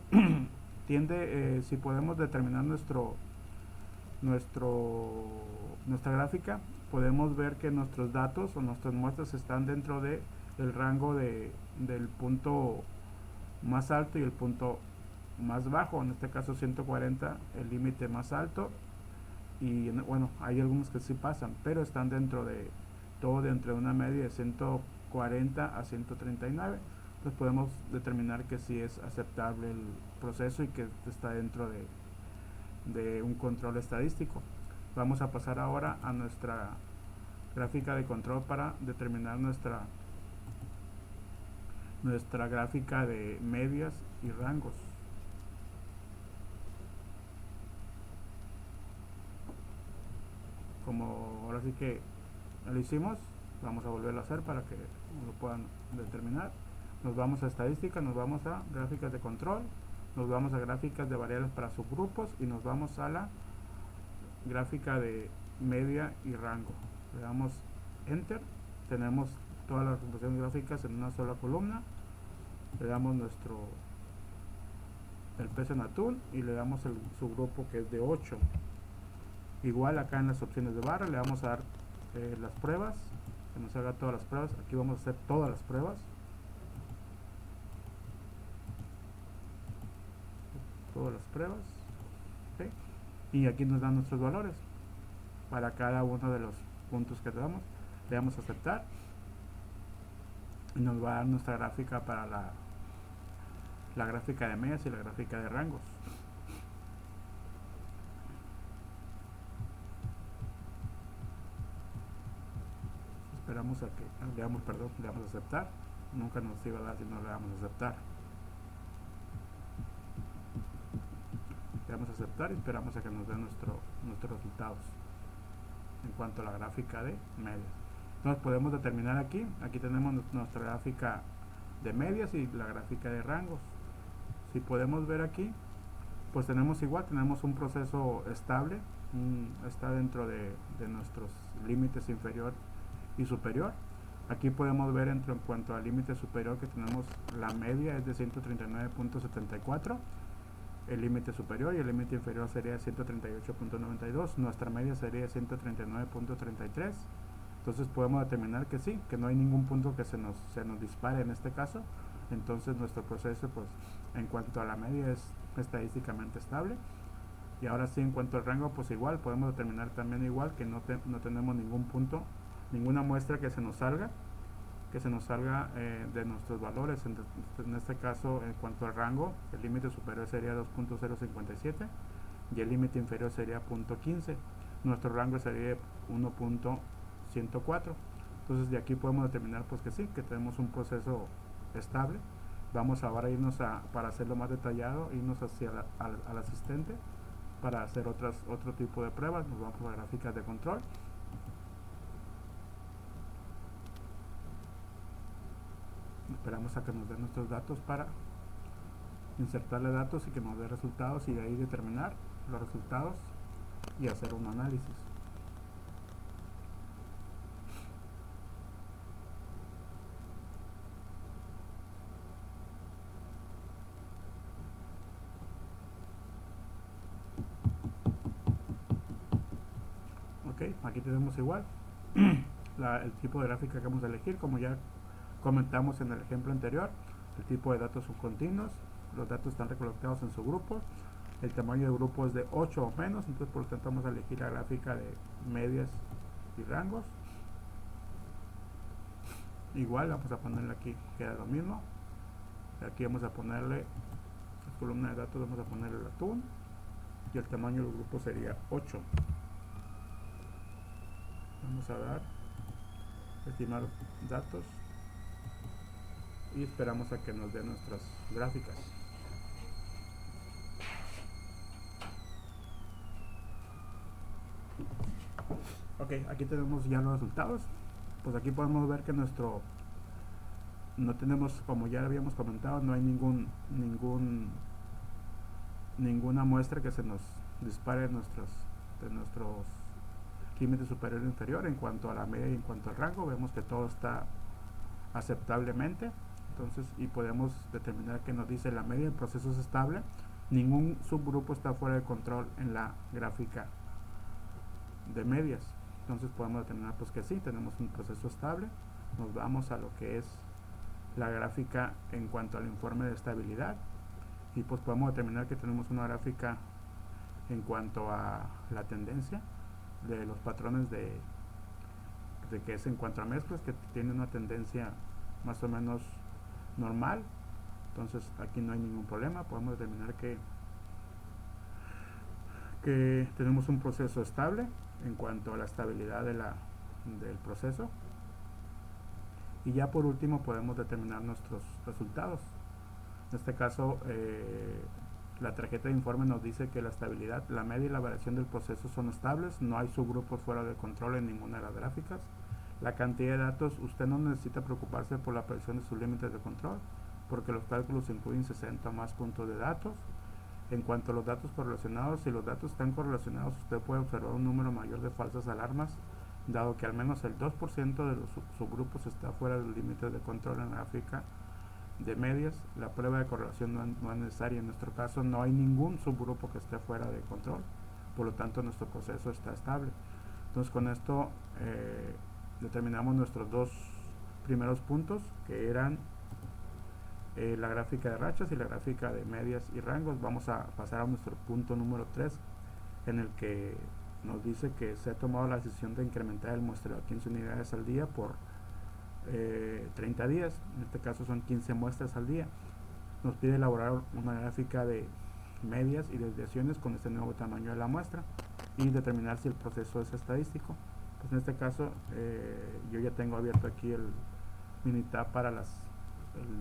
tiende, si podemos determinar nuestra gráfica, podemos ver que nuestros datos o nuestras muestras están dentro del rango del punto más alto y el punto más bajo, en este caso 140, el límite más alto, y bueno, hay algunos que sí pasan, pero están dentro de todo, dentro de una media de 140 a 139. Entonces podemos determinar que sí es aceptable el proceso y que está dentro de un control estadístico. Vamos a pasar ahora a nuestra gráfica de control para determinar nuestra gráfica de medias y rangos. Como ahora sí que lo hicimos, vamos a volverlo a hacer para que lo puedan determinar. Nos vamos a estadística, nos vamos a gráficas de control, nos vamos a gráficas de variables para subgrupos y nos vamos a la gráfica de media y rango. Le damos enter, tenemos todas las representaciones gráficas en una sola columna, le damos el peso en atún y le damos el subgrupo que es de 8. Igual acá en las opciones de barra le vamos a dar las pruebas, que nos haga todas las pruebas. Aquí vamos a hacer todas las pruebas, ¿okay? Y aquí nos dan nuestros valores para cada uno de los puntos que le damos a aceptar y nos va a dar nuestra gráfica para la gráfica de medias y la gráfica de rangos. Esperamos a que le damos a aceptar. Nunca nos iba a dar si no le damos a aceptar. Le damos a aceptar y esperamos a que nos den nuestros resultados en cuanto a la gráfica de medias. Entonces podemos determinar aquí tenemos nuestra gráfica de medias y la gráfica de rangos. Si podemos ver aquí, pues tenemos un proceso estable, está dentro de nuestros límites inferior y superior. Aquí podemos ver en cuanto al límite superior que tenemos la media es de 139.74, el límite superior, y el límite inferior sería 138.92, nuestra media sería 139.33. entonces podemos determinar que sí, que no hay ningún punto que se nos dispare en este caso. Entonces nuestro proceso, pues en cuanto a la media, es estadísticamente estable. Y ahora sí, en cuanto al rango, pues igual podemos determinar también igual que no tenemos ningún punto, ninguna muestra que se nos salga de nuestros valores. En este caso, en cuanto al rango, el límite superior sería 2.057 y el límite inferior sería 0.15. Nuestro rango sería 1.104. Entonces de aquí podemos determinar pues que sí, que tenemos un proceso estable. Vamos ahora a irnos para hacerlo más detallado, irnos hacia al asistente para hacer otro tipo de pruebas. Nos vamos a gráficas de control. Esperamos a que nos den nuestros datos para insertarle datos y que nos dé resultados, y de ahí determinar los resultados y hacer un análisis. Ok, aquí tenemos igual el tipo de gráfica que vamos a elegir. Como ya comentamos en el ejemplo anterior, el tipo de datos son continuos, los datos están recolectados en su grupo, el tamaño del grupo es de 8 o menos, entonces por lo tanto vamos a elegir la gráfica de medias y rangos. Igual vamos a ponerle aquí, queda lo mismo. Aquí vamos a ponerle la columna de datos, vamos a ponerle el atún, y el tamaño del grupo sería 8. Vamos a dar estimar datos y esperamos a que nos den nuestras gráficas. Ok, aquí tenemos ya los resultados. Pues aquí podemos ver que no tenemos, como ya habíamos comentado, no hay ninguna muestra que se nos dispare de nuestros límites superior e inferior. En cuanto a la media y en cuanto al rango, vemos que todo está aceptablemente. Entonces, y podemos determinar que nos dice la media del proceso es estable, ningún subgrupo está fuera de control en la gráfica de medias. Entonces podemos determinar pues que sí, tenemos un proceso estable. Nos vamos a lo que es la gráfica en cuanto al informe de estabilidad, y pues podemos determinar que tenemos una gráfica en cuanto a la tendencia de los patrones de que es en cuanto a mezclas, que tiene una tendencia más o menos normal. Entonces aquí no hay ningún problema, podemos determinar que tenemos un proceso estable en cuanto a la estabilidad del proceso. Y ya por último podemos determinar nuestros resultados. En este caso la tarjeta de informe nos dice que la estabilidad, la media y la variación del proceso son estables, no hay subgrupos fuera de control en ninguna de las gráficas. La cantidad de datos, usted no necesita preocuparse por la aparición de sus límites de control, porque los cálculos incluyen 60 o más puntos de datos. En cuanto a los datos correlacionados, si los datos están correlacionados, usted puede observar un número mayor de falsas alarmas, dado que al menos el 2% de los subgrupos está fuera de los límites de control en la gráfica de medias. La prueba de correlación no es necesaria. En nuestro caso no hay ningún subgrupo que esté fuera de control, por lo tanto nuestro proceso está estable. Entonces con esto determinamos nuestros dos primeros puntos, que eran la gráfica de rachas y la gráfica de medias y rangos. Vamos a pasar a nuestro punto número 3, en el que nos dice que se ha tomado la decisión de incrementar el muestreo a 15 unidades al día por 30 días. En este caso son 15 muestras al día. Nos pide elaborar una gráfica de medias y desviaciones con este nuevo tamaño de la muestra y determinar si el proceso es estadístico. Pues en este caso yo ya tengo abierto aquí el Minitab para el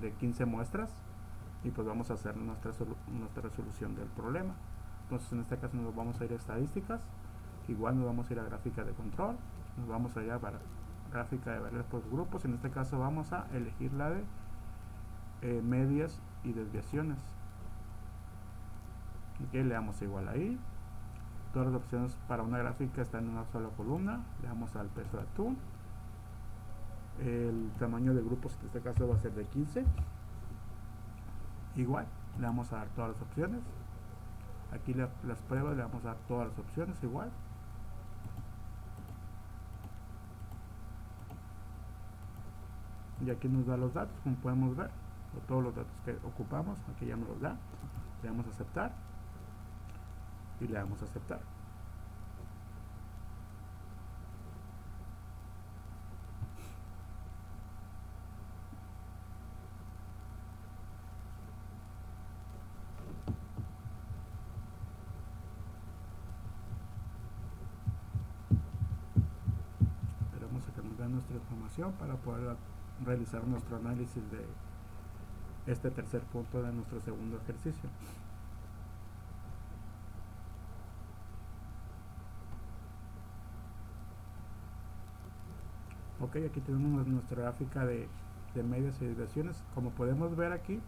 de 15 muestras, y pues vamos a hacer nuestra resolución del problema. Entonces en este caso nos vamos a ir a estadísticas, igual nos vamos a ir a gráfica de control, nos vamos a ir a gráfica de variables por grupos. En este caso vamos a elegir la de medias y desviaciones. Okay, le damos igual ahí. Todas las opciones para una gráfica están en una sola columna. Le damos al peso de atún. El tamaño de grupos en este caso va a ser de 15. Igual le vamos a dar todas las opciones. Aquí las pruebas le vamos a dar todas las opciones igual. Y aquí nos da los datos, como podemos ver, todos los datos que ocupamos. Aquí ya nos los da. Le damos a aceptar. y le damos a aceptar. Esperamos a que nos den nuestra información para poder realizar nuestro análisis de este tercer punto de nuestro segundo ejercicio. Ok, aquí tenemos nuestra gráfica de medias y desviaciones. Como podemos ver aquí,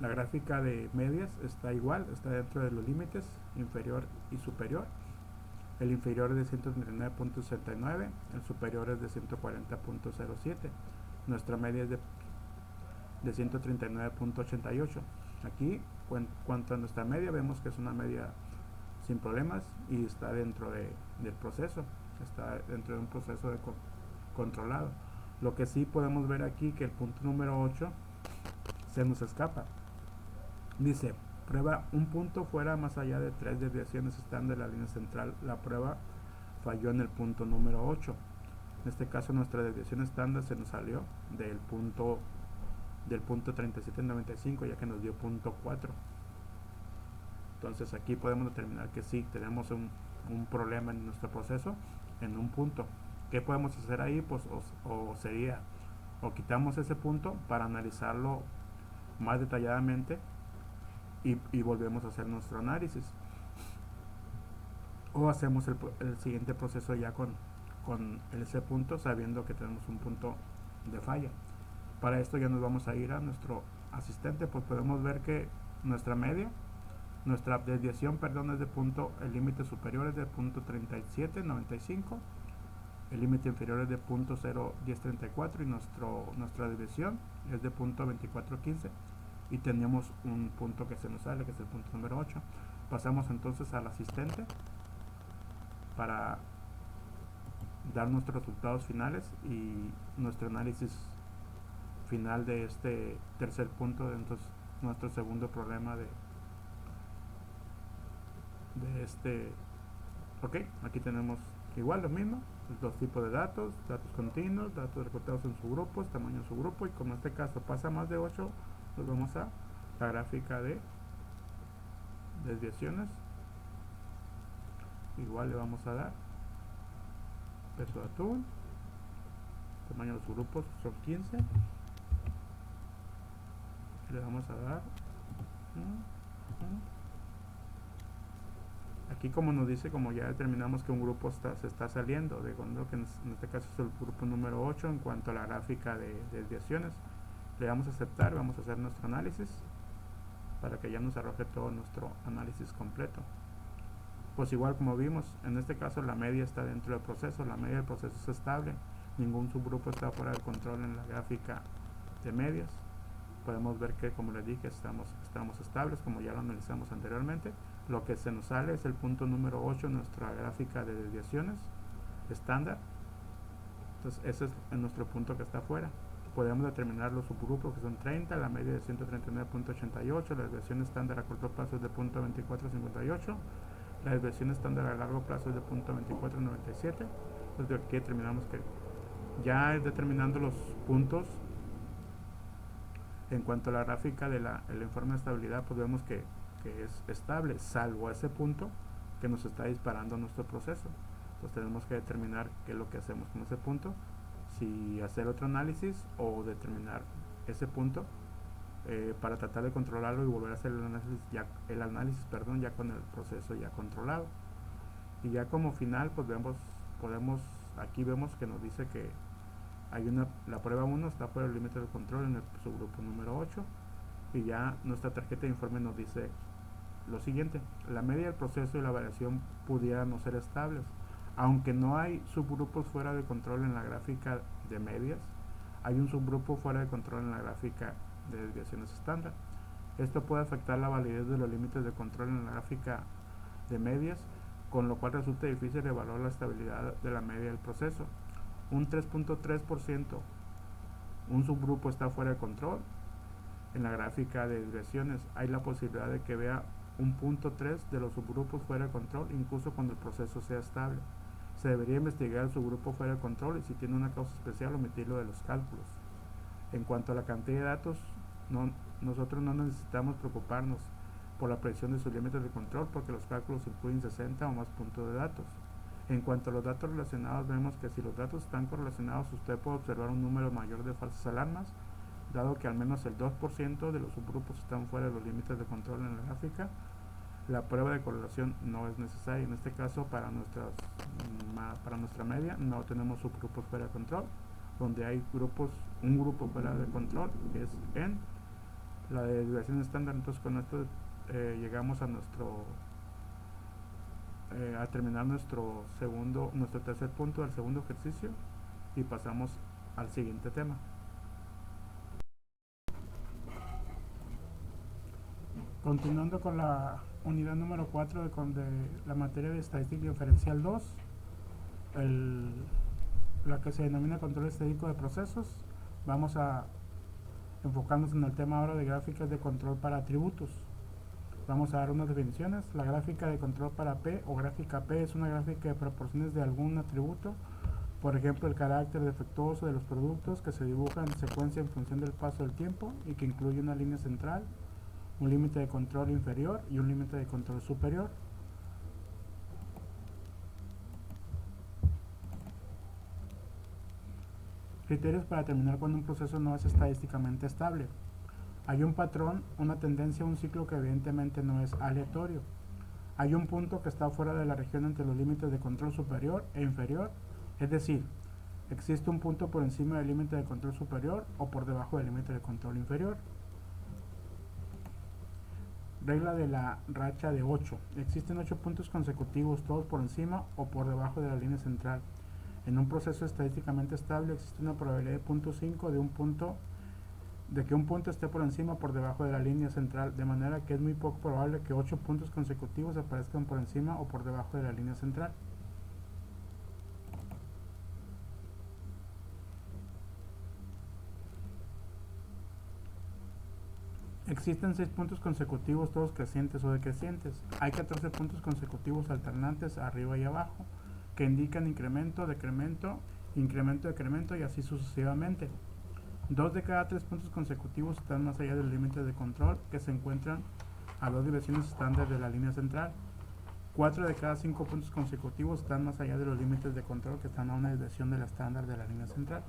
la gráfica de medias está igual, está dentro de los límites inferior y superior. El inferior es de 139.69, el superior es de 140.07. Nuestra media es de 139.88. Aquí, cuanto a nuestra media, vemos que es una media sin problemas y está dentro del proceso, está dentro de un proceso controlado. Lo que sí podemos ver aquí que el punto número 8 se nos escapa. Dice, prueba un punto fuera más allá de 3 desviaciones estándar de la línea central. La prueba falló en el punto número 8. En este caso nuestra desviación estándar se nos salió del punto 37.95, ya que nos dio punto 4. Entonces aquí podemos determinar que sí tenemos un problema en nuestro proceso en un punto. ¿Qué podemos hacer ahí? Pues o quitamos ese punto para analizarlo más detalladamente y volvemos a hacer nuestro análisis, o hacemos el siguiente proceso ya con ese punto, sabiendo que tenemos un punto de falla. Para esto ya nos vamos a ir a nuestro asistente. Pues podemos ver que nuestra desviación, perdón, es de punto, el límite superior es de punto 37.95, el límite inferior es de punto 0.1034 y nuestra desviación es de punto 24.15, y tenemos un punto que se nos sale, que es el punto número 8. Pasamos entonces al asistente para dar nuestros resultados finales y nuestro análisis final de este tercer punto de nuestro segundo problema de este. Ok, aquí tenemos igual lo mismo, dos tipos de datos continuos, datos recortados en subgrupos, tamaño en subgrupo, y como en este caso pasa más de 8, pues vamos a la gráfica de desviaciones. Igual le vamos a dar peso de atún, tamaño de los subgrupos son 15, y le vamos a dar aquí, como nos dice, como ya determinamos que un grupo se está saliendo de cuando, que en este caso es el grupo número 8 en cuanto a la gráfica de desviaciones, le damos a aceptar, vamos a hacer nuestro análisis para que ya nos arroje todo nuestro análisis completo. Pues igual, como vimos, en este caso la media está dentro del proceso, la media del proceso es estable, ningún subgrupo está fuera del control en la gráfica de medias. Podemos ver que, como les dije, estamos estables, como ya lo analizamos anteriormente. Lo que se nos sale es el punto número 8 en nuestra gráfica de desviaciones estándar. Entonces ese es nuestro punto que está afuera. Podemos determinar los subgrupos, que son 30, la media de 139.88, la desviación estándar a corto plazo es de punto 24.58, la desviación estándar a largo plazo es de punto 24.97. Entonces aquí determinamos que ya determinando los puntos en cuanto a la gráfica del informe de estabilidad, pues vemos que es estable, salvo ese punto que nos está disparando nuestro proceso. Entonces tenemos que determinar qué es lo que hacemos con ese punto, si hacer otro análisis o determinar ese punto para tratar de controlarlo y volver a hacer el análisis ya con el proceso ya controlado. Y ya como final, pues aquí vemos que nos dice que la prueba 1 está fuera del límite de control en el subgrupo número 8, y ya nuestra tarjeta de informe nos dice lo siguiente: la media del proceso y la variación pudieran no ser estables, aunque no hay subgrupos fuera de control en la gráfica de medias, hay un subgrupo fuera de control en la gráfica de desviaciones estándar. Esto puede afectar la validez de los límites de control en la gráfica de medias, con lo cual resulta difícil evaluar la estabilidad de la media del proceso. Un 3.3%, un subgrupo está fuera de control en la gráfica de desviaciones. Hay la posibilidad de que vea un punto 3 de los subgrupos fuera de control, incluso cuando el proceso sea estable. Se debería investigar el subgrupo fuera de control y si tiene una causa especial omitirlo de los cálculos. En cuanto a la cantidad de datos, nosotros no necesitamos preocuparnos por la predicción de sus límites de control porque los cálculos incluyen 60 o más puntos de datos. En cuanto a los datos relacionados, vemos que si los datos están correlacionados, usted puede observar un número mayor de falsas alarmas, dado que al menos el 2% de los subgrupos están fuera de los límites de control en la gráfica. La prueba de correlación no es necesaria. En este caso, para nuestra media, no tenemos subgrupos fuera de control. Donde hay un grupo fuera de control es en la de desviación estándar. Entonces, con esto llegamos a a terminar nuestro tercer punto del segundo ejercicio y pasamos al siguiente tema. Continuando con la unidad número 4 de la materia de estadística diferencial 2, la que se denomina control estadístico de procesos, vamos a enfocarnos en el tema ahora de gráficas de control para atributos. Vamos a dar unas definiciones. La gráfica de control para P o gráfica P es una gráfica de proporciones de algún atributo, por ejemplo el carácter defectuoso de los productos, que se dibuja en secuencia en función del paso del tiempo y que incluye una línea central, un límite de control inferior y un límite de control superior. Criterios para determinar cuando un proceso no es estadísticamente estable. Hay un patrón, una tendencia, un ciclo que evidentemente no es aleatorio. Hay un punto que está fuera de la región entre los límites de control superior e inferior, es decir, existe un punto por encima del límite de control superior o por debajo del límite de control inferior. Regla de la racha de 8. Existen 8 puntos consecutivos, todos por encima o por debajo de la línea central. En un proceso estadísticamente estable existe una probabilidad de 0.5 de que un punto esté por encima o por debajo de la línea central, de manera que es muy poco probable que 8 puntos consecutivos aparezcan por encima o por debajo de la línea central. Existen 6 puntos consecutivos, todos crecientes o decrecientes. Hay 14 puntos consecutivos alternantes arriba y abajo, que indican incremento, decremento, incremento, decremento y así sucesivamente. 2 de cada 3 puntos consecutivos están más allá del límite de control, que se encuentran a 2 desviaciones estándar de la línea central. 4 de cada 5 puntos consecutivos están más allá de los límites de control, que están a una desviación de la estándar de la línea central.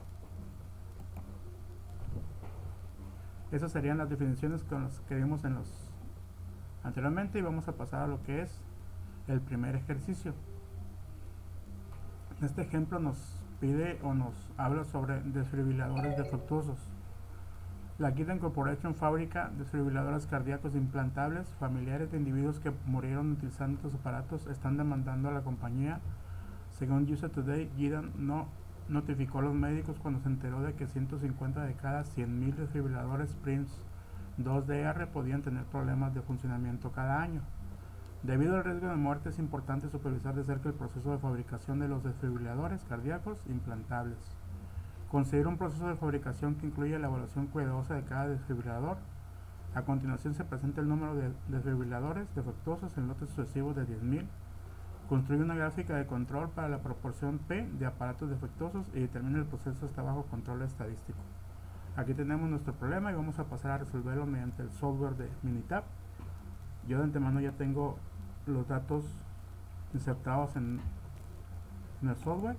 Esas serían las definiciones que vimos anteriormente y vamos a pasar a lo que es el primer ejercicio. Este ejemplo nos pide o nos habla sobre desfibriladores defectuosos. La Gideon Corporation fabrica desfibriladores cardíacos implantables. Familiares de individuos que murieron utilizando estos aparatos están demandando a la compañía. Según USA Today, Gideon no notificó a los médicos cuando se enteró de que 150 de cada 100.000 desfibriladores Prince 2DR podían tener problemas de funcionamiento cada año. Debido al riesgo de muerte, es importante supervisar de cerca el proceso de fabricación de los desfibriladores cardíacos implantables. Considera un proceso de fabricación que incluye la evaluación cuidadosa de cada desfibrilador. A continuación se presenta el número de desfibriladores defectuosos en lotes sucesivos de 10.000. Construye una gráfica de control para la proporción P de aparatos defectuosos y determina el proceso está bajo control estadístico. Aquí tenemos nuestro problema y vamos a pasar a resolverlo mediante el software de Minitab. Yo de antemano ya tengo los datos insertados en el software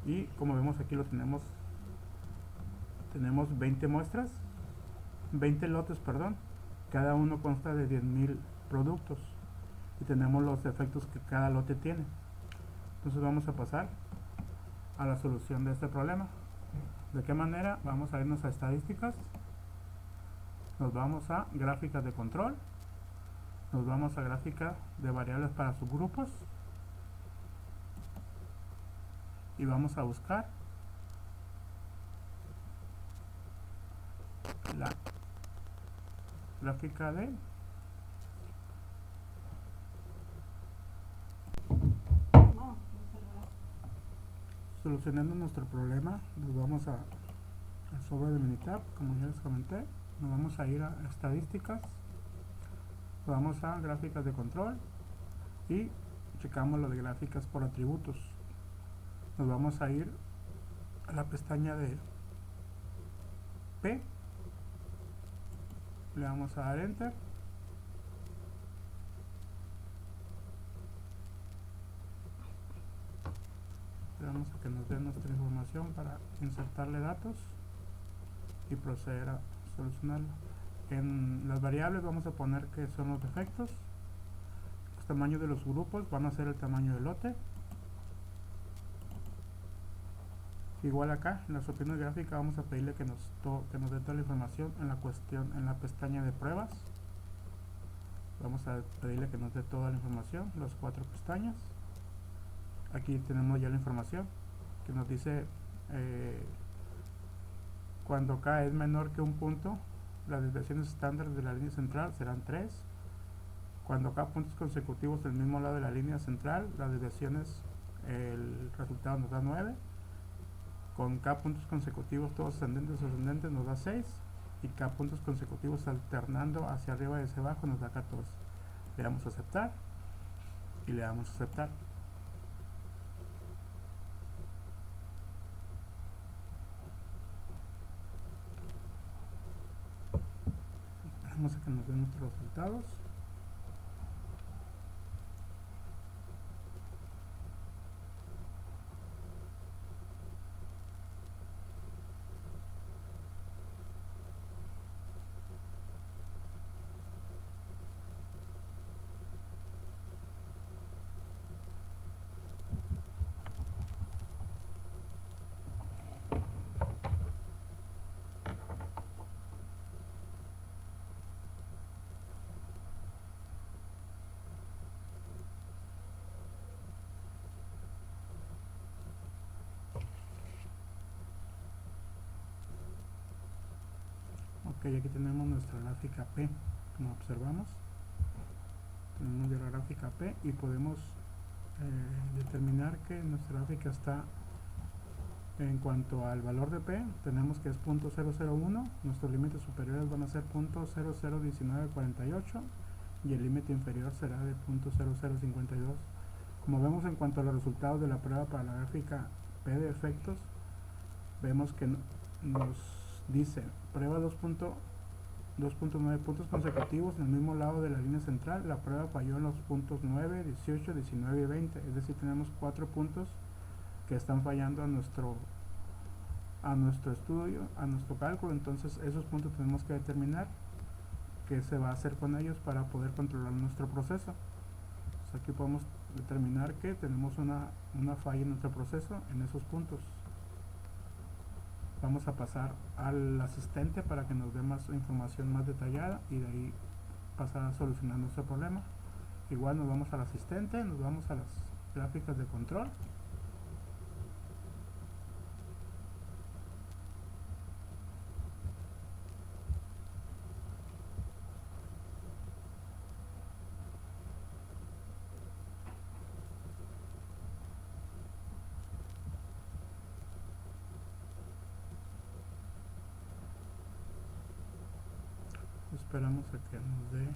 y como vemos aquí lo tenemos 20 muestras, 20 lotes, perdón, cada uno consta de 10.000 productos y tenemos los efectos que cada lote tiene. Entonces vamos a pasar a la solución de este problema. ¿De qué manera? Vamos a irnos a estadísticas, nos vamos a gráficas de control, nos vamos a gráfica de variables para subgrupos y vamos a buscar la gráfica de solucionando nuestro problema. Nos vamos al software de Minitab, como ya les comenté, nos vamos a ir a estadísticas, Vamos a gráficas de control y checamos lo de gráficas por atributos. Nos vamos a ir a la pestaña de P, le vamos a dar enter. Le damos a que nos dé nuestra información para insertarle datos y proceder a solucionarlo. En las variables vamos a poner que son los defectos. Los tamaños de los grupos van a ser el tamaño del lote. Igual acá en las opciones gráficas vamos a pedirle que nos dé toda la información en la pestaña de pruebas. Vamos a pedirle que nos dé toda la información, las 4 pestañas. Aquí tenemos ya la información que nos dice cuando K es menor que un punto, las desviaciones estándar de la línea central serán 3. Cuando K puntos consecutivos del mismo lado de la línea central, las desviaciones, el resultado nos da 9. Con K puntos consecutivos todos ascendentes nos da 6. Y K puntos consecutivos alternando hacia arriba y hacia abajo nos da 14. Le damos a aceptar y le damos a aceptar. Vamos a que nos den nuestros resultados. Ok, aquí tenemos nuestra gráfica P, como observamos. Tenemos ya la gráfica P y podemos determinar que nuestra gráfica está en cuanto al valor de P, tenemos que es .001, nuestros límites superiores van a ser .001948 y el límite inferior será de .0052. Como vemos en cuanto a los resultados de la prueba para la gráfica P de efectos, vemos que nos dice prueba 2.9 puntos consecutivos en el mismo lado de la línea central. La prueba falló en los puntos 9, 18, 19 y 20, es decir, tenemos 4 puntos que están fallando a nuestro estudio, a nuestro cálculo. Entonces esos puntos tenemos que determinar qué se va a hacer con ellos para poder controlar nuestro proceso. Pues aquí podemos determinar que tenemos una falla en nuestro proceso en esos puntos. Vamos a pasar al asistente para que nos dé más información más detallada y de ahí pasar a solucionar nuestro problema. Igual nos vamos al asistente, nos vamos a las gráficas de control. Esperamos a que nos dé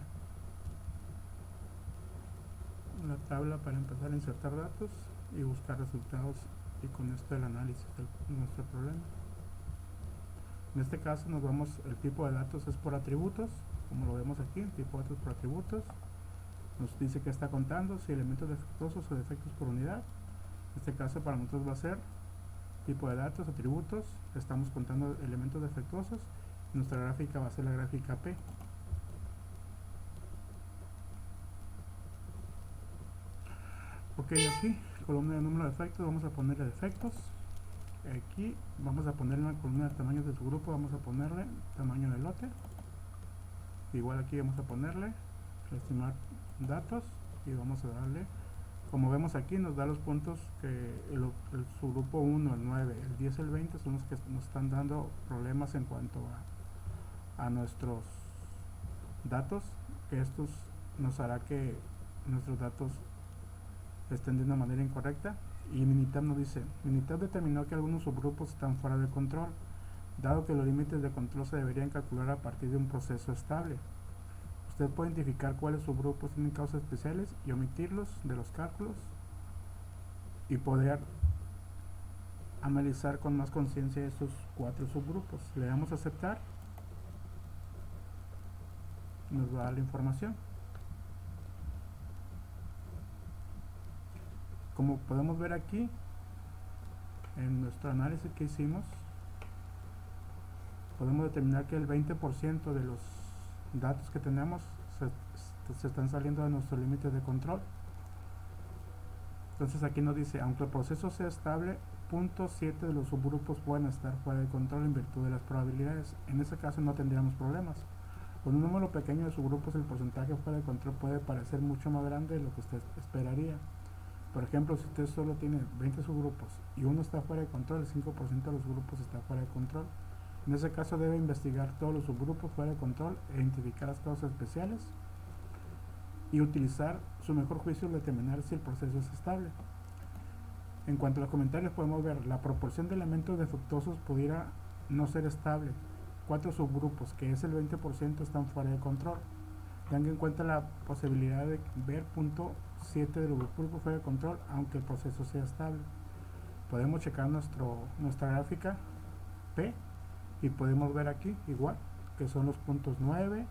la tabla para empezar a insertar datos y buscar resultados, y con esto el análisis de nuestro problema. En este caso nos vamos, el tipo de datos es por atributos, como lo vemos aquí, el tipo de datos por atributos. Nos dice que está contando si elementos defectuosos o defectos por unidad. En este caso para nosotros va a ser tipo de datos, atributos, estamos contando elementos defectuosos. Nuestra gráfica va a ser la gráfica P. Ok, aquí, columna de número de defectos, vamos a ponerle defectos. Aquí vamos a ponerle una columna de tamaños de su grupo, vamos a ponerle tamaño del lote. Igual aquí vamos a ponerle estimar datos y vamos a darle, como vemos aquí nos da los puntos que su grupo 1, el 9, el 10, el 20 son los que nos están dando problemas en cuanto a nuestros datos, que estos nos hará que nuestros datos estén de una manera incorrecta. Y Minitab nos dice, Minitab determinó que algunos subgrupos están fuera de control, dado que los límites de control se deberían calcular a partir de un proceso estable. Usted puede identificar cuáles subgrupos tienen causas especiales y omitirlos de los cálculos y poder analizar con más conciencia estos 4 subgrupos. Le damos a aceptar, nos va a dar la información. Como podemos ver aquí en nuestro análisis que hicimos, podemos determinar que el 20% de los datos que tenemos se están saliendo de nuestros límites de control. Entonces aquí nos dice, aunque el proceso sea estable, 0.7 de los subgrupos pueden estar fuera de control en virtud de las probabilidades. En ese caso no tendríamos problemas. Con un número pequeño de subgrupos, el porcentaje fuera de control puede parecer mucho más grande de lo que usted esperaría. Por ejemplo, si usted solo tiene 20 subgrupos y uno está fuera de control, el 5% de los grupos está fuera de control. En ese caso debe investigar todos los subgrupos fuera de control e identificar las causas especiales y utilizar su mejor juicio de determinar si el proceso es estable. En cuanto a los comentarios, podemos ver la proporción de elementos defectuosos pudiera no ser estable. 4 subgrupos, que es el 20%, están fuera de control. Tengan en cuenta la posibilidad de ver 0.7 de los grupos fuera de control, aunque el proceso sea estable. Podemos checar nuestra gráfica P y podemos ver aquí igual que son los puntos 9,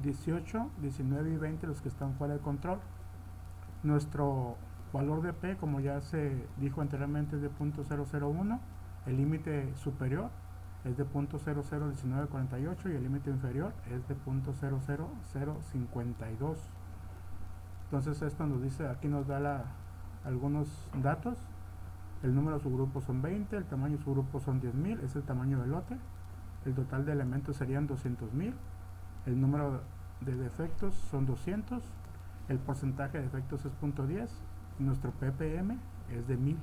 18, 19 y 20 los que están fuera de control. Nuestro valor de P, como ya se dijo anteriormente, es de 0.001. El límite superior es de 0.001948 y el límite inferior es de 0.00052. Entonces esto nos dice, aquí nos da algunos datos. El número de subgrupos son 20, el tamaño de subgrupos son 10.000, es el tamaño del lote. El total de elementos serían 200.000. El número de defectos son 200. El porcentaje de defectos es 0.10. Nuestro ppm es de 1000.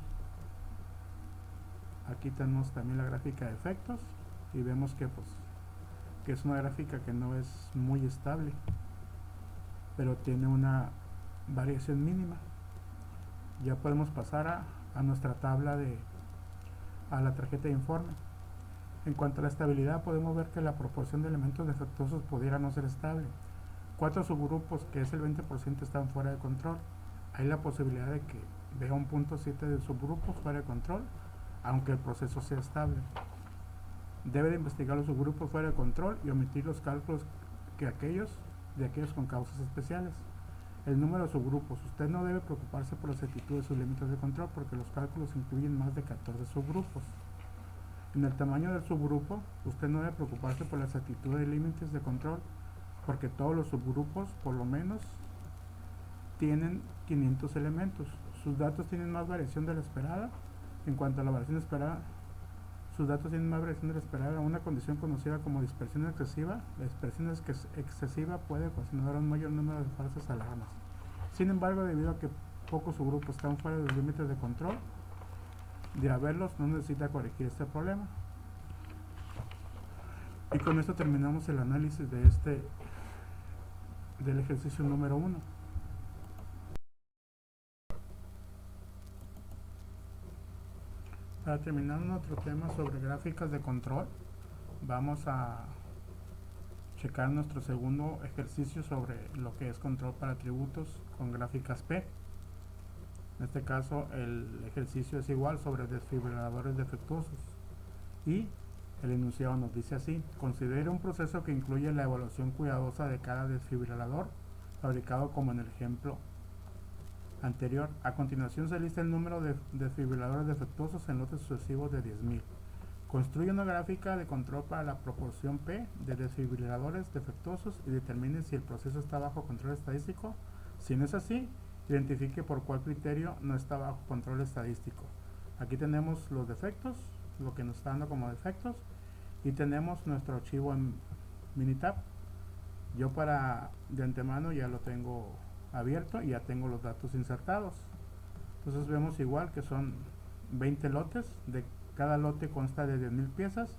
Aquí tenemos también la gráfica de defectos y vemos que es una gráfica que no es muy estable, pero tiene una variación mínima. Ya podemos pasar a nuestra tabla a la tarjeta de informe. En cuanto a la estabilidad, podemos ver que la proporción de elementos defectuosos pudiera no ser estable. 4 subgrupos, que es el 20%, están fuera de control. Hay la posibilidad de que vea un 0.7 de subgrupos fuera de control, aunque el proceso sea estable. Debe de investigar los subgrupos fuera de control y omitir los cálculos de aquellos con causas especiales. El número de subgrupos. Usted no debe preocuparse por la exactitud de sus límites de control porque los cálculos incluyen más de 14 subgrupos. En el tamaño del subgrupo, usted no debe preocuparse por la exactitud de límites de control porque todos los subgrupos, por lo menos, tienen 500 elementos. Sus datos tienen más variación de la esperada. En cuanto a la variación esperada, sus datos tienen más variación de la esperada. Una condición conocida como dispersión excesiva. La dispersión excesiva puede ocasionar un mayor número de falsas alarmas. Sin embargo, debido a que pocos subgrupos están fuera de los límites de control, de haberlos, no necesita corregir este problema. Y con esto terminamos el análisis del ejercicio número 1. Para terminar nuestro tema sobre gráficas de control, vamos a checar nuestro segundo ejercicio sobre lo que es control para atributos con gráficas P. En este caso el ejercicio es igual sobre desfibriladores defectuosos y el enunciado nos dice así: considere un proceso que incluye la evaluación cuidadosa de cada desfibrilador fabricado como en el ejemplo anterior. A continuación se lista el número de desfibriladores defectuosos en lotes sucesivos de 10.000. Construye una gráfica de control para la proporción P de desfibriladores defectuosos y determine si el proceso está bajo control estadístico. Si no es así, identifique por cuál criterio no está bajo control estadístico. Aquí tenemos los defectos, lo que nos está dando como defectos, y tenemos nuestro archivo en Minitab. Yo de antemano ya lo tengo abierto y ya tengo los datos insertados. Entonces vemos igual que son 20 lotes, de cada lote consta de 10.000 piezas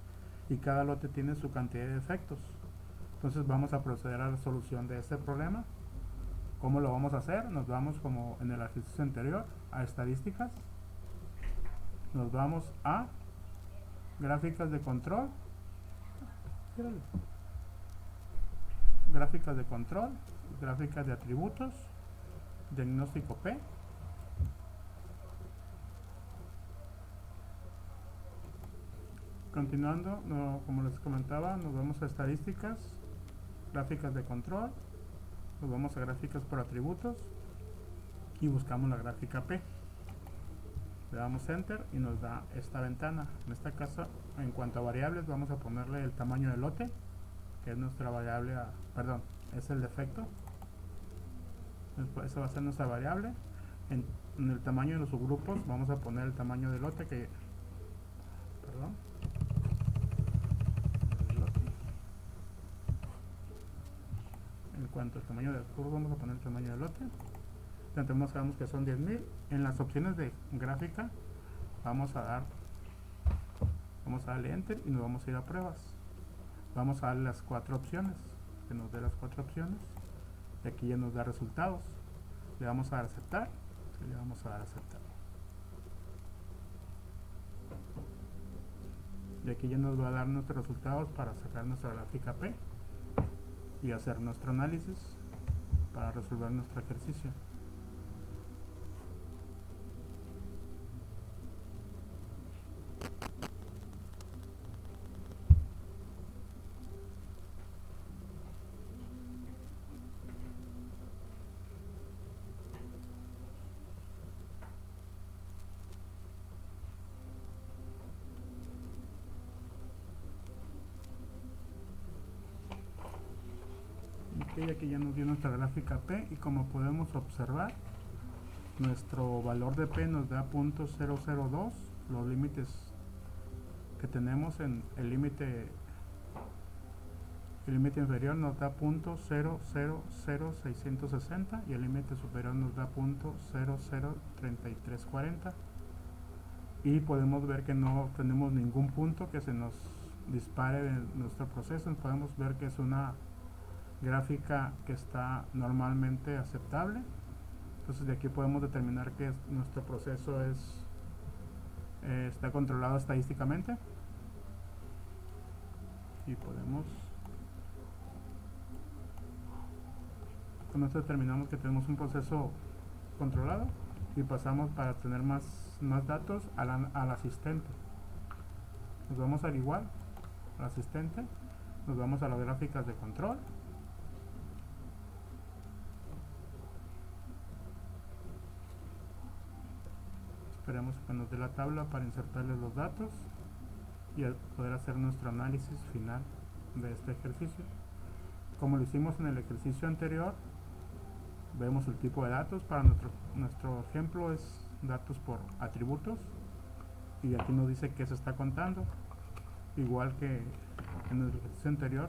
y cada lote tiene su cantidad de defectos. Entonces vamos a proceder a la solución de este problema. ¿Cómo lo vamos a hacer? Nos vamos, como en el ejercicio anterior, a estadísticas. Nos vamos a gráficas de control. gráficas de control, gráficas de atributos, diagnóstico P. Continuando, como les comentaba, nos vamos a estadísticas, gráficas de control, nos vamos a gráficas por atributos y buscamos la gráfica P. Le damos enter y nos da esta ventana. En este caso, en cuanto a variables, vamos a ponerle el tamaño del lote, que es nuestra variable, es el defecto. Después esa va a ser nuestra variable. En el tamaño de los subgrupos vamos a poner el tamaño del lote en cuanto al tamaño del curvo vamos a poner el tamaño del lote. Entonces sabemos que son 10.000. En las opciones de gráfica vamos a darle enter y nos vamos a ir a pruebas. Vamos a darle las 4 opciones, que nos dé las 4 opciones, y aquí ya nos da resultados. Le vamos a dar aceptar y le vamos a dar aceptar, y aquí ya nos va a dar nuestros resultados para sacar nuestra gráfica P y hacer nuestro análisis para resolver nuestro ejercicio. Ok, aquí ya nos dio nuestra gráfica P y como podemos observar, nuestro valor de P nos da .002. Los límites que tenemos en el límite inferior nos da .000660 y el límite superior nos da .003340, y podemos ver que no tenemos ningún punto que se nos dispare de nuestro proceso. Podemos ver que es una gráfica que está normalmente aceptable. Entonces de aquí podemos determinar que nuestro proceso está controlado estadísticamente, y con esto determinamos que tenemos un proceso controlado, y pasamos para tener más datos al asistente. Nos vamos al igual al asistente, nos vamos a las gráficas de control. Esperemos que nos dé la tabla para insertarle los datos y poder hacer nuestro análisis final de este ejercicio. Como lo hicimos en el ejercicio anterior, vemos el tipo de datos. Para nuestro ejemplo es datos por atributos, y aquí nos dice que se está contando. Igual que en el ejercicio anterior,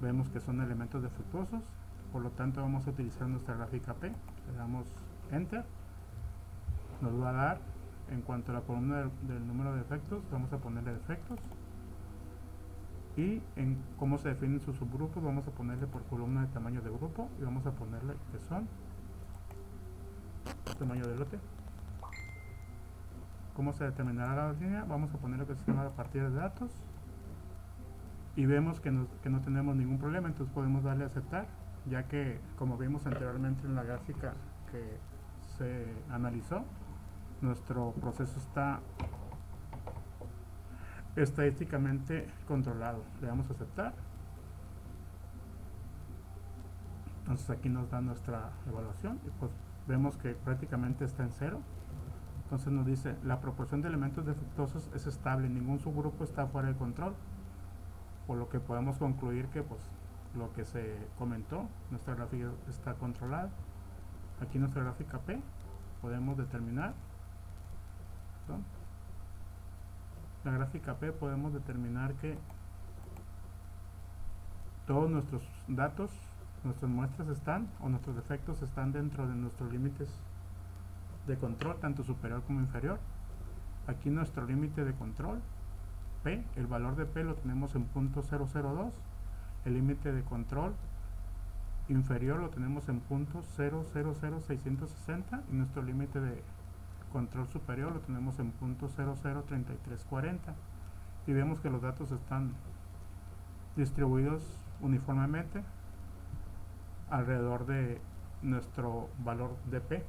vemos que son elementos defectuosos, por lo tanto vamos a utilizar nuestra gráfica P. Le damos enter, nos va a dar, en cuanto a la columna del número de defectos, vamos a ponerle defectos, y en cómo se definen sus subgrupos vamos a ponerle por columna de tamaño de grupo, y vamos a ponerle que son tamaño de lote. ¿Cómo se determinará la línea? Vamos a ponerle que se llama partida de datos, y vemos que no tenemos ningún problema. Entonces podemos darle a aceptar, ya que, como vimos anteriormente en la gráfica que se analizó, nuestro proceso está estadísticamente controlado. Le damos a aceptar. Entonces aquí nos da nuestra evaluación, y pues vemos que prácticamente está en 0. Entonces nos dice: la proporción de elementos defectuosos es estable, ningún subgrupo está fuera de control, por lo que podemos concluir que pues lo que se comentó, nuestra gráfica está controlada. Aquí nuestra gráfica P podemos determinar, la gráfica P podemos determinar que todos nuestros datos, nuestras muestras o nuestros defectos están dentro de nuestros límites de control, tanto superior como inferior. Aquí nuestro límite de control P, el valor de P lo tenemos en .002, el límite de control inferior lo tenemos en .000660, y nuestro límite de control superior lo tenemos en .003340, y vemos que los datos están distribuidos uniformemente alrededor de nuestro valor de P.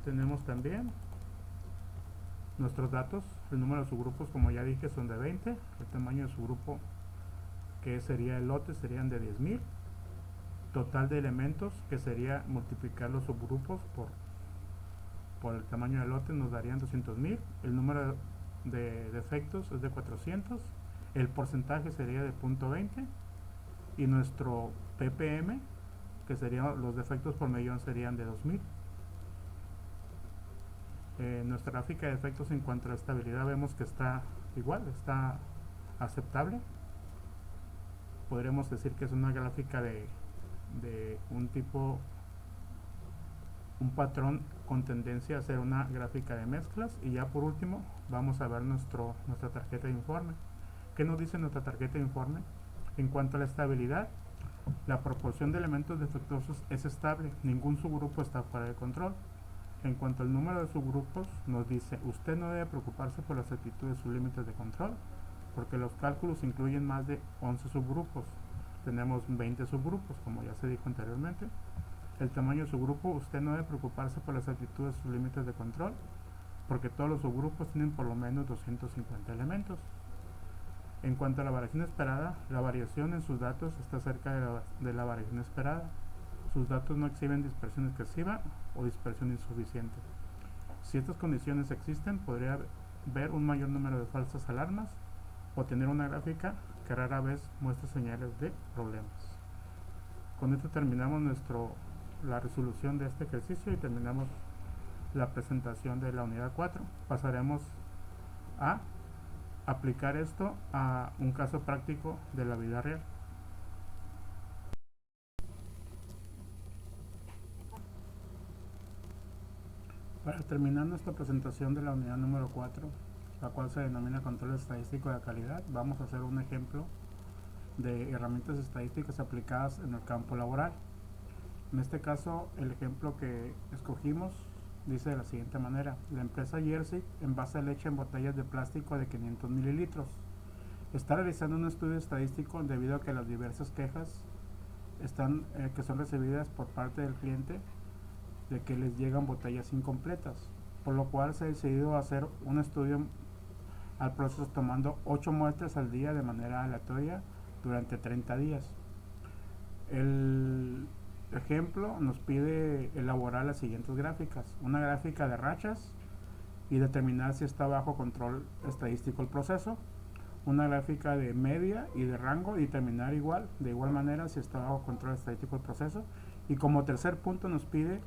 Tenemos también nuestros datos. El número de subgrupos, como ya dije, son de 20. El tamaño de subgrupo, que sería el lote, serían de 10.000. Total de elementos, que sería multiplicar los subgrupos por el tamaño del lote, nos darían 200.000. El número de defectos es de 400. El porcentaje sería de 0.20. Y nuestro ppm, que serían los defectos por millón, serían de 2.000. Nuestra gráfica de defectos en cuanto a la estabilidad vemos que está igual, está aceptable. Podremos decir que es una gráfica de un tipo, un patrón con tendencia a ser una gráfica de mezclas. Y ya por último vamos a ver nuestra tarjeta de informe. ¿Qué nos dice nuestra tarjeta de informe? En cuanto a la estabilidad, la proporción de elementos defectuosos es estable, ningún subgrupo está fuera de control. En cuanto al número de subgrupos, nos dice: usted no debe preocuparse por la exactitud de sus límites de control, porque los cálculos incluyen más de 11 subgrupos. Tenemos 20 subgrupos, como ya se dijo anteriormente. El tamaño de subgrupo, usted no debe preocuparse por la exactitud de sus límites de control, porque todos los subgrupos tienen por lo menos 250 elementos. En cuanto a la variación esperada, la variación en sus datos está cerca de la variación esperada. Sus datos no exhiben dispersión excesiva o dispersión insuficiente. Si estas condiciones existen, podría haber un mayor número de falsas alarmas o tener una gráfica que rara vez muestra señales de problemas. Con esto terminamos la resolución de este ejercicio y terminamos la presentación de la unidad 4. Pasaremos a aplicar esto a un caso práctico de la vida real. Para terminar nuestra presentación de la unidad número 4, la cual se denomina control estadístico de calidad, vamos a hacer un ejemplo de herramientas estadísticas aplicadas en el campo laboral. En este caso, el ejemplo que escogimos dice de la siguiente manera: la empresa Jersey envasa leche en botellas de plástico de 500 mililitros. Está realizando un estudio estadístico debido a que las diversas quejas que son recibidas por parte del cliente de que les llegan botellas incompletas, por lo cual se ha decidido hacer un estudio al proceso tomando 8 muestras al día de manera aleatoria durante 30 días. El ejemplo nos pide elaborar las siguientes gráficas: una gráfica de rachas y determinar si está bajo control estadístico el proceso, una gráfica de media y de rango y determinar de igual manera si está bajo control estadístico el proceso, y como tercer punto nos pide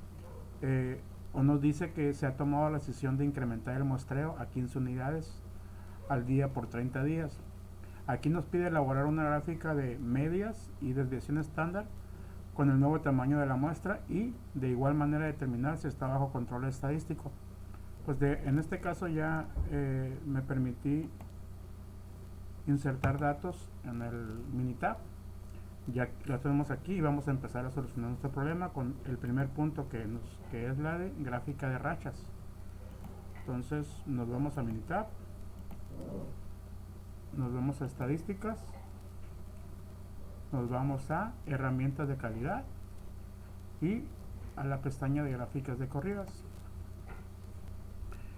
o nos dice que se ha tomado la decisión de incrementar el muestreo a 15 unidades al día por 30 días. Aquí nos pide elaborar una gráfica de medias y desviación estándar con el nuevo tamaño de la muestra y de igual manera determinar si está bajo control estadístico. Pues en este caso ya me permití insertar datos en el Minitab. Ya lo tenemos aquí y vamos a empezar a solucionar nuestro problema con el primer punto que es la de gráfica de rachas. Entonces nos vamos a Minitab, nos vamos a estadísticas, nos vamos a herramientas de calidad y a la pestaña de gráficas de corridas.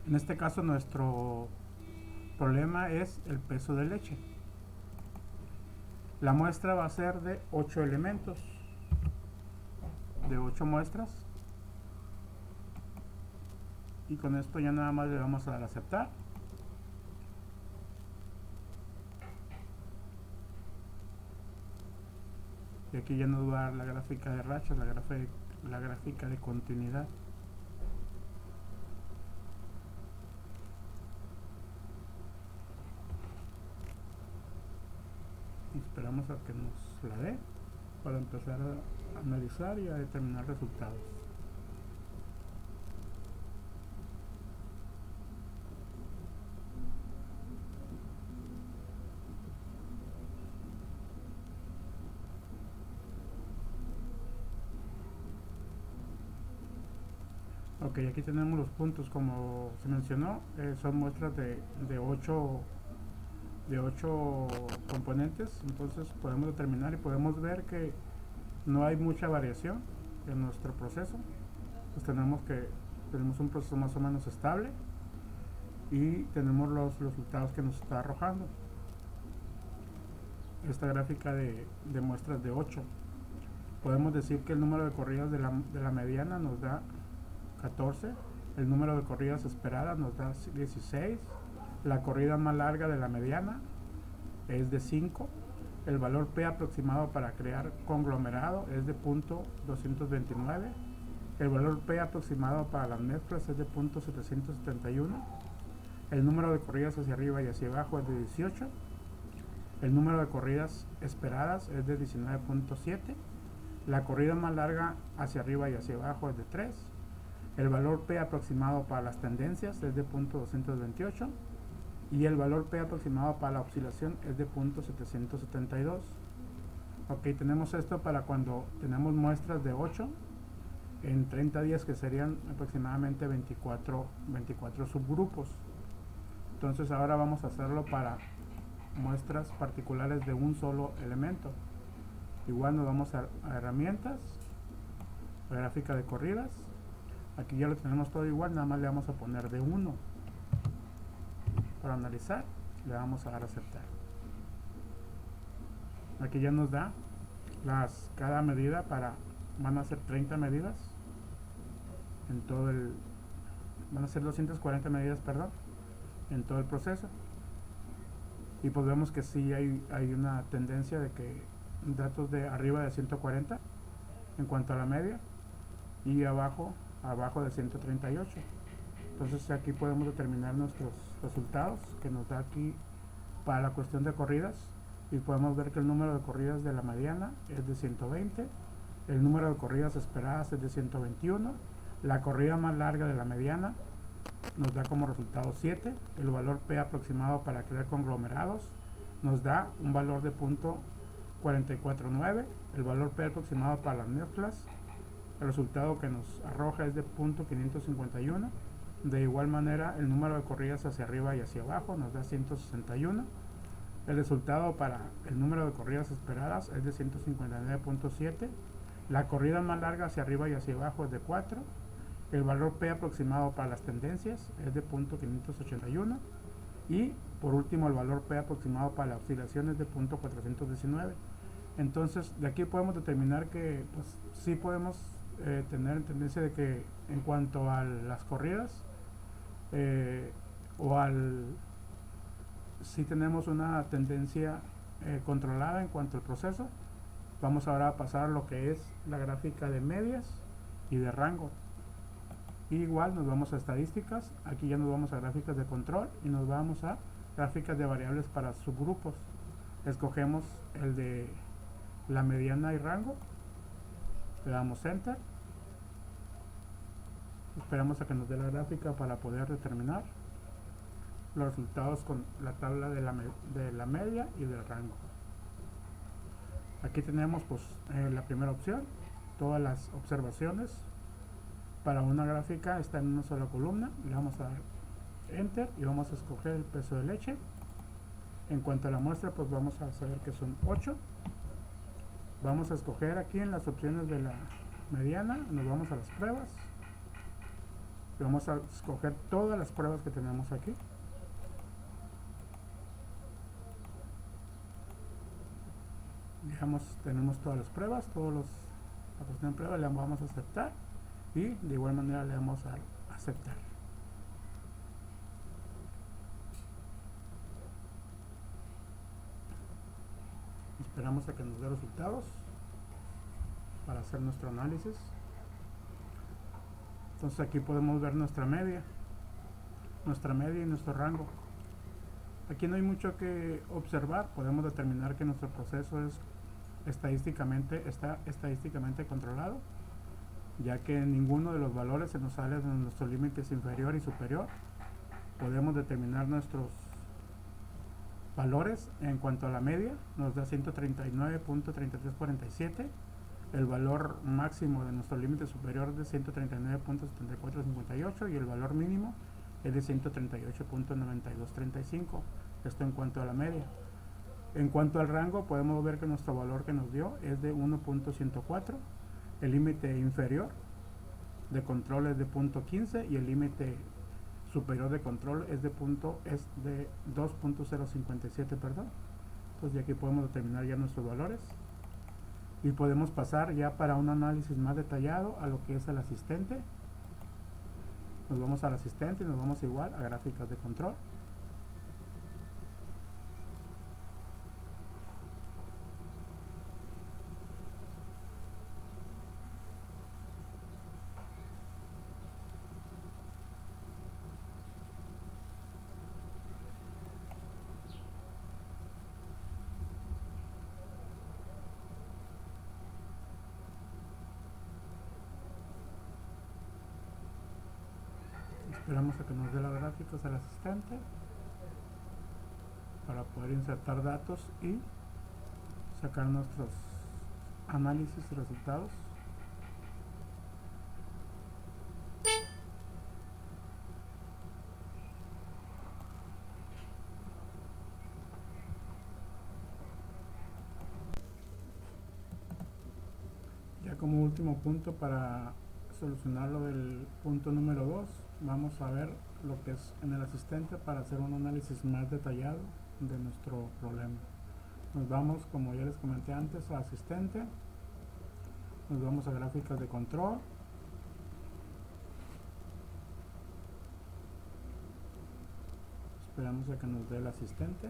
En este caso nuestro problema es el peso de leche. La muestra va a ser de 8 elementos, de 8 muestras, y con esto ya nada más le vamos a dar a aceptar. Y aquí ya nos va a dar la gráfica de rachas, la gráfica de continuidad. Esperamos a que nos la dé para empezar a analizar y a determinar resultados. Ok, aquí tenemos los puntos como se mencionó, son muestras de 8 componentes. Entonces podemos determinar y podemos ver que no hay mucha variación en nuestro proceso, pues tenemos un proceso más o menos estable y tenemos los resultados que nos está arrojando esta gráfica de muestras de 8. Podemos decir que el número de corridas de la mediana nos da 14, el número de corridas esperadas nos da 16, la corrida más larga de la mediana es de 5, el valor P aproximado para crear conglomerado es de .229, el valor P aproximado para las mezclas es de .771, el número de corridas hacia arriba y hacia abajo es de 18, el número de corridas esperadas es de 19.7, la corrida más larga hacia arriba y hacia abajo es de 3, el valor P aproximado para las tendencias es de .228 y el valor P aproximado para la oscilación es de .772. Ok, tenemos esto para cuando tenemos muestras de 8 en 30 días, que serían aproximadamente 24 subgrupos. Entonces ahora vamos a hacerlo para muestras particulares de un solo elemento. Igual nos vamos a herramientas, a gráfica de corridas. Aquí ya lo tenemos todo igual, nada más le vamos a poner de 1. Para analizar, le vamos a dar a aceptar. Aquí ya nos da cada medida van a ser 30 medidas en todo van a ser 240 medidas, perdón, en todo el proceso. Y pues vemos que sí hay una tendencia de que datos de arriba de 140 en cuanto a la media y abajo de 138. Entonces aquí podemos determinar nuestros resultados que nos da aquí para la cuestión de corridas, y podemos ver que el número de corridas de la mediana es de 120, el número de corridas esperadas es de 121, la corrida más larga de la mediana nos da como resultado 7, el valor P aproximado para crear conglomerados nos da un valor de .449, el valor P aproximado para las mezclas, el resultado que nos arroja es de .551. De igual manera, el número de corridas hacia arriba y hacia abajo nos da 161. El resultado para el número de corridas esperadas es de 159.7. La corrida más larga hacia arriba y hacia abajo es de 4. El valor P aproximado para las tendencias es de .581. Y por último, el valor P aproximado para la oscilación es de .419. Entonces, de aquí podemos determinar que pues, sí podemos tener tendencia de que en cuanto a las corridas, si tenemos una tendencia controlada en cuanto al proceso. Vamos ahora a pasar a lo que es la gráfica de medias y de rango. Igual nos vamos a estadísticas, aquí ya nos vamos a gráficas de control y nos vamos a gráficas de variables para subgrupos. Escogemos el de la mediana y rango, le damos enter, esperamos a que nos dé la gráfica para poder determinar los resultados con la tabla de la media y del rango. Aquí tenemos pues la primera opción, todas las observaciones para una gráfica está en una sola columna. Le vamos a dar enter y vamos a escoger el peso de leche. En cuanto a la muestra, pues vamos a saber que son 8. Vamos a escoger aquí en las opciones de la mediana, nos vamos a las pruebas y vamos a escoger todas las pruebas que tenemos aquí. Digamos, tenemos todas las pruebas, la cuestión de prueba, le vamos a aceptar y de igual manera le vamos a aceptar. Esperamos a que nos dé resultados para hacer nuestro análisis. Entonces aquí podemos ver nuestra media y nuestro rango. Aquí no hay mucho que observar, podemos determinar que nuestro proceso está estadísticamente controlado, ya que ninguno de los valores se nos sale de nuestros límites inferior y superior. Podemos determinar nuestros valores. En cuanto a la media, nos da 139.3347, el valor máximo de nuestro límite superior es de 139.7458 y el valor mínimo es de 138.9235. Esto en cuanto a la media. En cuanto al rango, podemos ver que nuestro valor que nos dio es de 1.104, el límite inferior de control es de 0.15 y el límite superior de control es de 2.057, perdón. Entonces aquí podemos determinar ya nuestros valores y podemos pasar ya para un análisis más detallado a lo que es el asistente. Nos vamos al asistente y nos vamos igual a gráficas de control. Esperamos a que nos dé las gráficas al asistente para poder insertar datos y sacar nuestros análisis y resultados. Ya como último punto para solucionar lo del punto número 2, vamos a ver lo que es en el asistente para hacer un análisis más detallado de nuestro problema. Nos vamos, como ya les comenté antes, a asistente, nos vamos a gráficas de control, esperamos a que nos dé el asistente.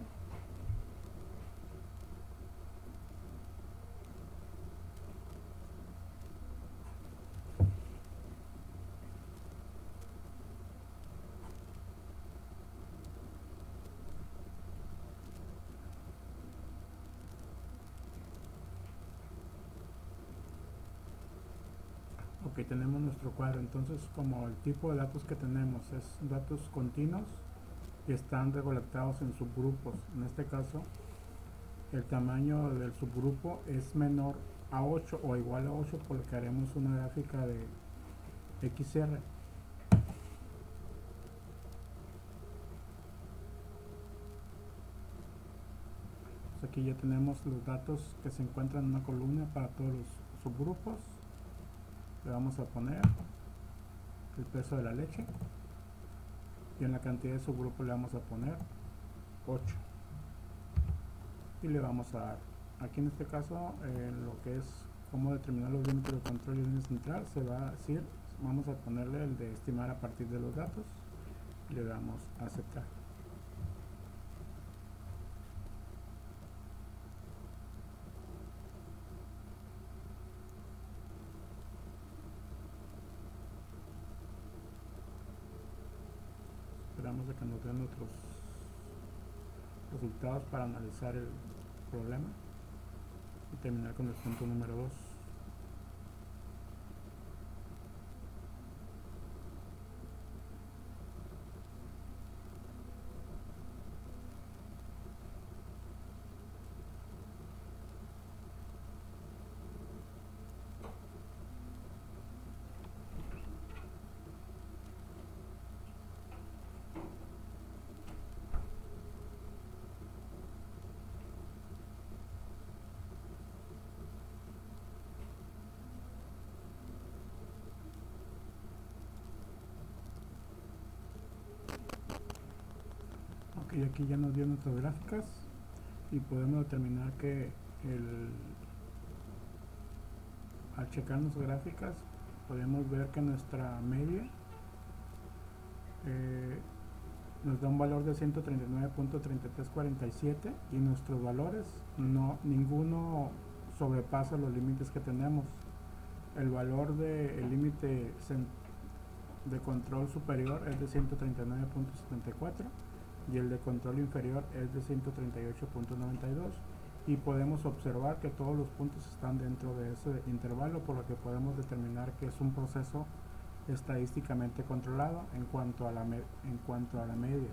Ok, tenemos nuestro cuadro. Entonces, como el tipo de datos que tenemos es datos continuos y están recolectados en subgrupos, en este caso el tamaño del subgrupo es menor a 8 o igual a 8 porque haremos una gráfica de XR. Pues aquí ya tenemos los datos que se encuentran en una columna para todos los subgrupos. Le vamos a poner el peso de la leche y en la cantidad de subgrupo le vamos a poner 8 y le vamos a dar aquí en este caso lo que es cómo determinar los límites de control y línea central. Se va a decir, vamos a ponerle el de estimar a partir de los datos y le damos a aceptar. Esperamos a que nos den otros resultados para analizar el problema y terminar con el punto número 2. Ok, aquí ya nos dio nuestras gráficas y podemos determinar que al checar nuestras gráficas podemos ver que nuestra media nos da un valor de 139.3347 y nuestros valores ninguno sobrepasa los límites que tenemos. El valor del límite de control superior es de 139.74 y el de control inferior es de 138.92 y podemos observar que todos los puntos están dentro de ese intervalo, por lo que podemos determinar que es un proceso estadísticamente controlado en cuanto a la media.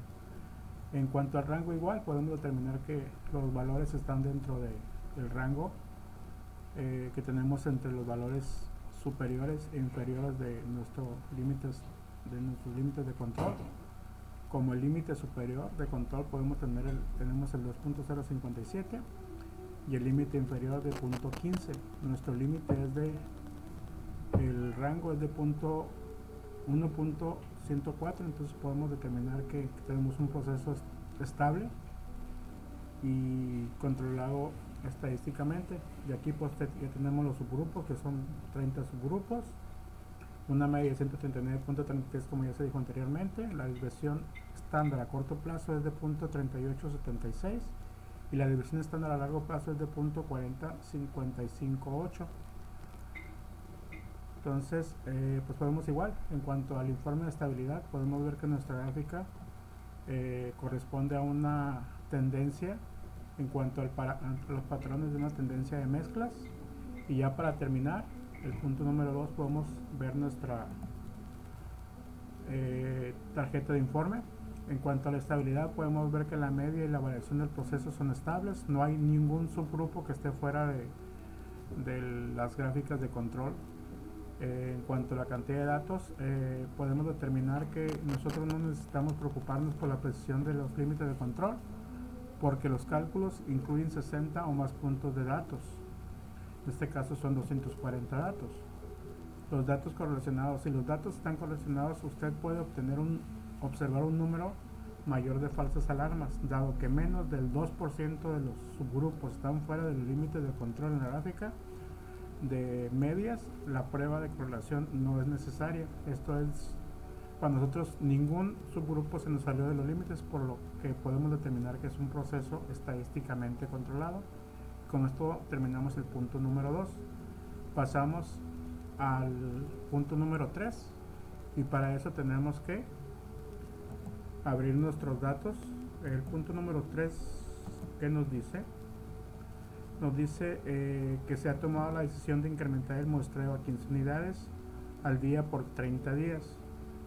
En cuanto al rango, igual podemos determinar que los valores están dentro del rango que tenemos entre los valores superiores e inferiores de nuestros límites de control, como el límite superior de control tenemos el 2.057 y el límite inferior de 0.15. Nuestro límite el rango es de 1.104, entonces podemos determinar que tenemos un proceso estable y controlado estadísticamente. Y aquí pues ya tenemos los subgrupos, que son 30 subgrupos, una media de 139.33 como ya se dijo anteriormente. La desviación estándar a corto plazo es de 0.3876 y la desviación estándar a largo plazo es de 0.40558. Entonces pues podemos igual, en cuanto al informe de estabilidad, podemos ver que nuestra gráfica corresponde a una tendencia en cuanto a los patrones de una tendencia de mezclas. Y ya para terminar, el punto número 2, podemos ver nuestra tarjeta de informe. En cuanto a la estabilidad, podemos ver que la media y la variación del proceso son estables. No hay ningún subgrupo que esté fuera de las gráficas de control. En cuanto a la cantidad de datos, podemos determinar que nosotros no necesitamos preocuparnos por la precisión de los límites de control, porque los cálculos incluyen 60 o más puntos de datos. En este caso son 240 datos. Los datos correlacionados, si los datos están correlacionados, usted puede observar un número mayor de falsas alarmas, dado que menos del 2% de los subgrupos están fuera del límite de control en la gráfica de medias. La prueba de correlación no es necesaria. Esto es, para nosotros ningún subgrupo se nos salió de los límites, por lo que podemos determinar que es un proceso estadísticamente controlado. Con esto terminamos el punto número 2. Pasamos al punto número 3 y para eso tenemos que abrir nuestros datos. El punto número 3, ¿qué nos dice? Nos dice que se ha tomado la decisión de incrementar el muestreo a 15 unidades al día por 30 días.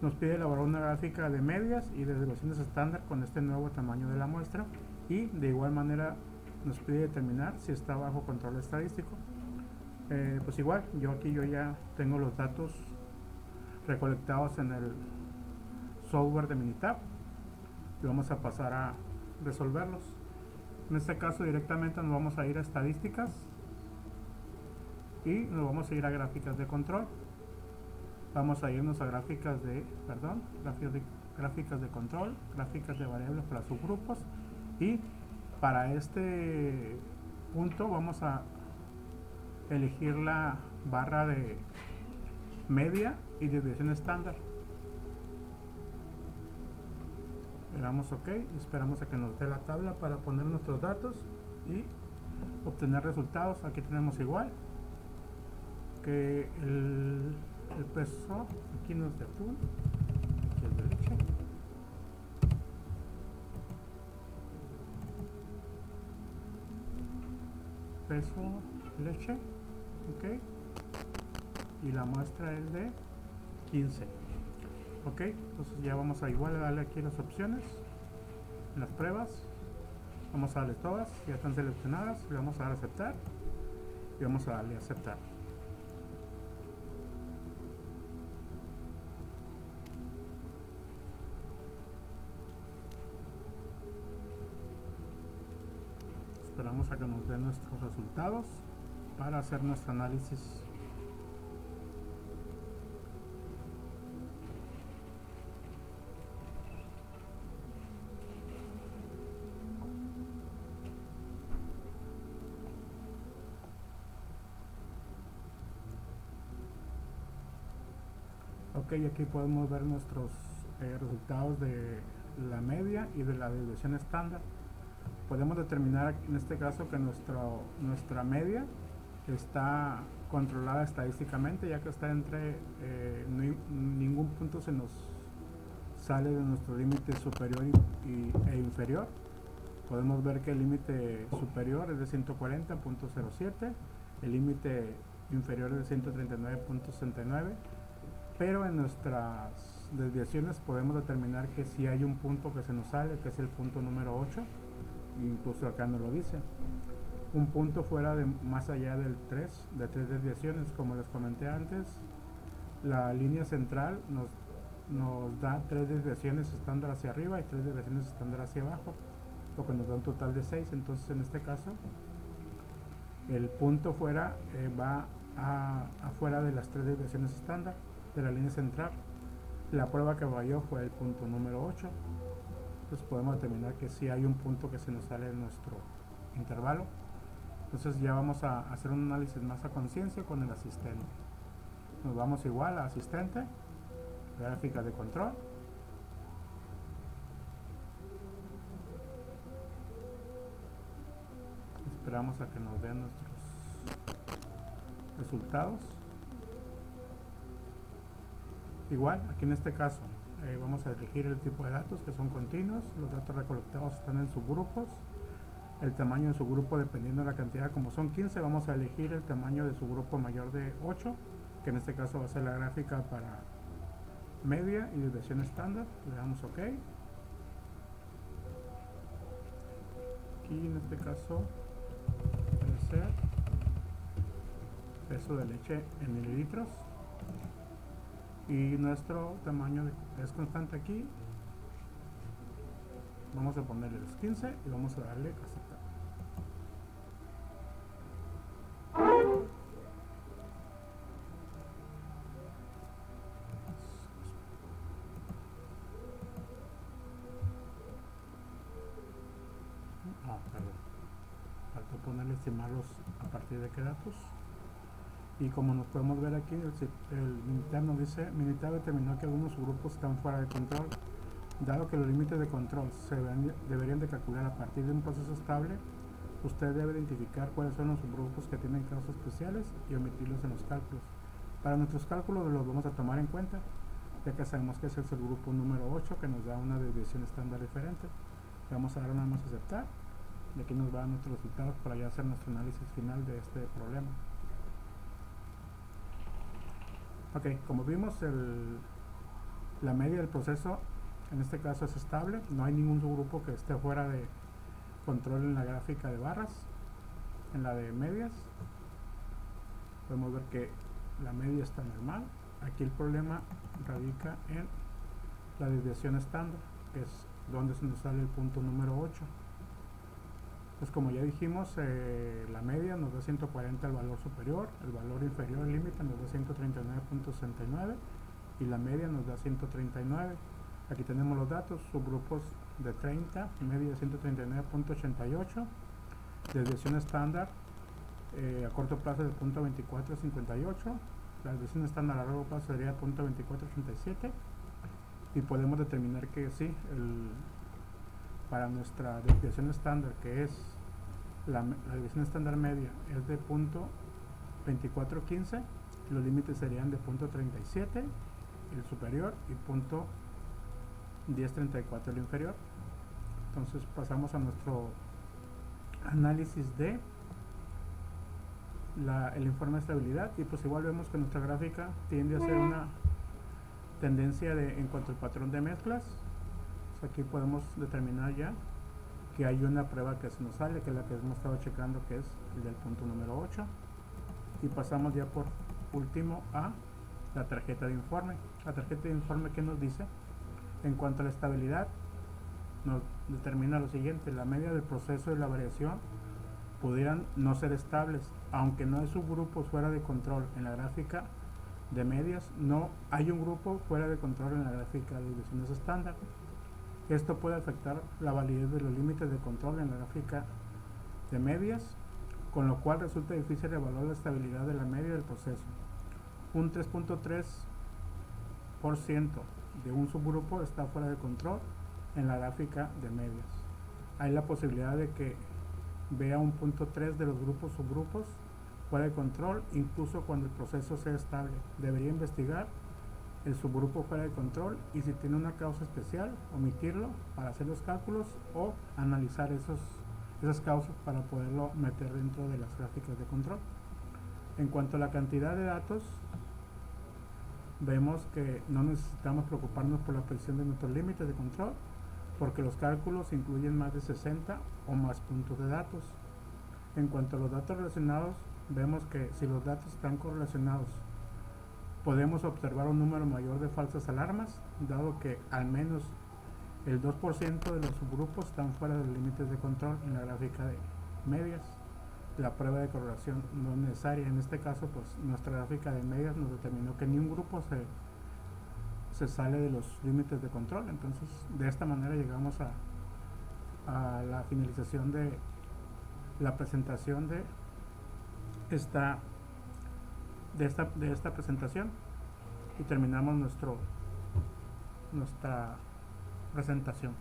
Nos pide elaborar una gráfica de medias y de desviaciones estándar con este nuevo tamaño de la muestra, y de igual manera nos pide determinar si está bajo control estadístico. Pues igual, yo ya tengo los datos recolectados en el software de Minitab y vamos a pasar a resolverlos. En este caso directamente nos vamos a ir a estadísticas y nos vamos a ir a gráficas de control. Vamos a irnos a gráficas de control, gráficas de variables para subgrupos, y para este punto vamos a elegir la barra de media y desviación estándar. Le damos OK y esperamos a que nos dé la tabla para poner nuestros datos y obtener resultados. Aquí tenemos igual que el peso, aquí no es de atún, aquí es de leche. Peso leche, ok, y la muestra es de 15. Ok, entonces ya vamos a igual a darle aquí las opciones, las pruebas, vamos a darle todas, ya están seleccionadas, le vamos a dar a aceptar y vamos a darle a aceptar. Esperamos a que nos den nuestros resultados para hacer nuestro análisis. Ok, aquí podemos ver nuestros resultados de la media y de la desviación estándar. Podemos determinar en este caso que nuestra media está controlada estadísticamente, ya que está entre ningún punto se nos sale de nuestro límite superior e inferior. Podemos ver que el límite superior es de 140.07, el límite inferior es de 139.69, pero en nuestras desviaciones podemos determinar que si hay un punto que se nos sale, que es el punto número 8, incluso acá nos lo dice, un punto fuera de más allá de tres desviaciones. Como les comenté antes, la línea central nos nos da 3 desviaciones estándar hacia arriba y 3 desviaciones estándar hacia abajo, lo que nos da un total de 6. Entonces en este caso el punto fuera va afuera de las 3 desviaciones estándar de la línea central. La prueba que falló fue el punto número 8. Entonces podemos determinar que sí hay un punto que se nos sale de nuestro intervalo. Entonces ya vamos a hacer un análisis más a conciencia con el asistente. Nos vamos igual a asistente, gráfica de control. Esperamos a que nos den nuestros resultados. Igual, aquí en este caso vamos a elegir el tipo de datos, que son continuos. Los datos recolectados están en subgrupos. El tamaño de su grupo dependiendo de la cantidad, como son 15, vamos a elegir el tamaño de su grupo mayor de 8, que en este caso va a ser la gráfica para media y desviación estándar. Le damos OK. Aquí en este caso puede ser peso de leche en mililitros y nuestro tamaño es constante aquí. Vamos a ponerle los 15 y vamos a darle aceptar. Perdón, faltó ponerle estimarlos a partir de qué datos. Y como nos podemos ver aquí, el Minitab nos dice: Minitab determinó que algunos subgrupos están fuera de control. Dado que los límites de control se deberían de calcular a partir de un proceso estable, usted debe identificar cuáles son los subgrupos que tienen causas especiales y omitirlos en los cálculos. Para nuestros cálculos los vamos a tomar en cuenta, ya que sabemos que ese es el grupo número 8 que nos da una desviación estándar diferente. Le vamos a dar nada más a aceptar y aquí nos van nuestros resultados para ya hacer nuestro análisis final de este problema. Ok, como vimos, la media del proceso en este caso es estable, no hay ningún subgrupo que esté fuera de control en la gráfica de barras. En la de medias podemos ver que la media está normal. Aquí el problema radica en la desviación estándar, que es donde se nos sale el punto número 8. Pues como ya dijimos, la media nos da 140 el valor superior, el valor inferior al límite nos da 139.69 y la media nos da 139. Aquí tenemos los datos: subgrupos de 30, media de 139.88, desviación estándar a corto plazo de 0.2458, la desviación estándar a largo plazo sería 0.2487, y podemos determinar que sí, para nuestra desviación estándar, que es la desviación estándar media, es de 0.2415, los límites serían de 0.37 el superior y 0.1034 el inferior. Entonces pasamos a nuestro análisis de el informe de estabilidad, y pues igual vemos que nuestra gráfica tiende a ser una tendencia en cuanto al patrón de mezclas. Pues aquí podemos determinar ya que hay una prueba que se nos sale, que es la que hemos estado checando, que es el del punto número 8. Y pasamos ya por último a la tarjeta de informe. La tarjeta de informe, ¿qué nos dice? En cuanto a la estabilidad, nos determina lo siguiente: la media del proceso y la variación pudieran no ser estables, aunque no hay subgrupos fuera de control en la gráfica de medias, no hay un grupo fuera de control en la gráfica de desviaciones estándar. Esto puede afectar la validez de los límites de control en la gráfica de medias, con lo cual resulta difícil evaluar la estabilidad de la media del proceso. Un 3.3% de un subgrupo está fuera de control en la gráfica de medias. Hay la posibilidad de que vea un 0.3 de los grupos subgrupos fuera de control, incluso cuando el proceso sea estable. Debería investigar el subgrupo fuera de control y, si tiene una causa especial, omitirlo para hacer los cálculos o analizar esas causas para poderlo meter dentro de las gráficas de control. En cuanto a la cantidad de datos, vemos que no necesitamos preocuparnos por la precisión de nuestros límites de control, porque los cálculos incluyen más de 60 o más puntos de datos. En cuanto a los datos relacionados, vemos que si los datos están correlacionados podemos observar un número mayor de falsas alarmas, dado que al menos el 2% de los subgrupos están fuera de los límites de control en la gráfica de medias. La prueba de correlación no es necesaria. En este caso, pues nuestra gráfica de medias nos determinó que ni un grupo se sale de los límites de control. Entonces, de esta manera llegamos a la finalización de la presentación de esta presentación, y terminamos nuestra presentación.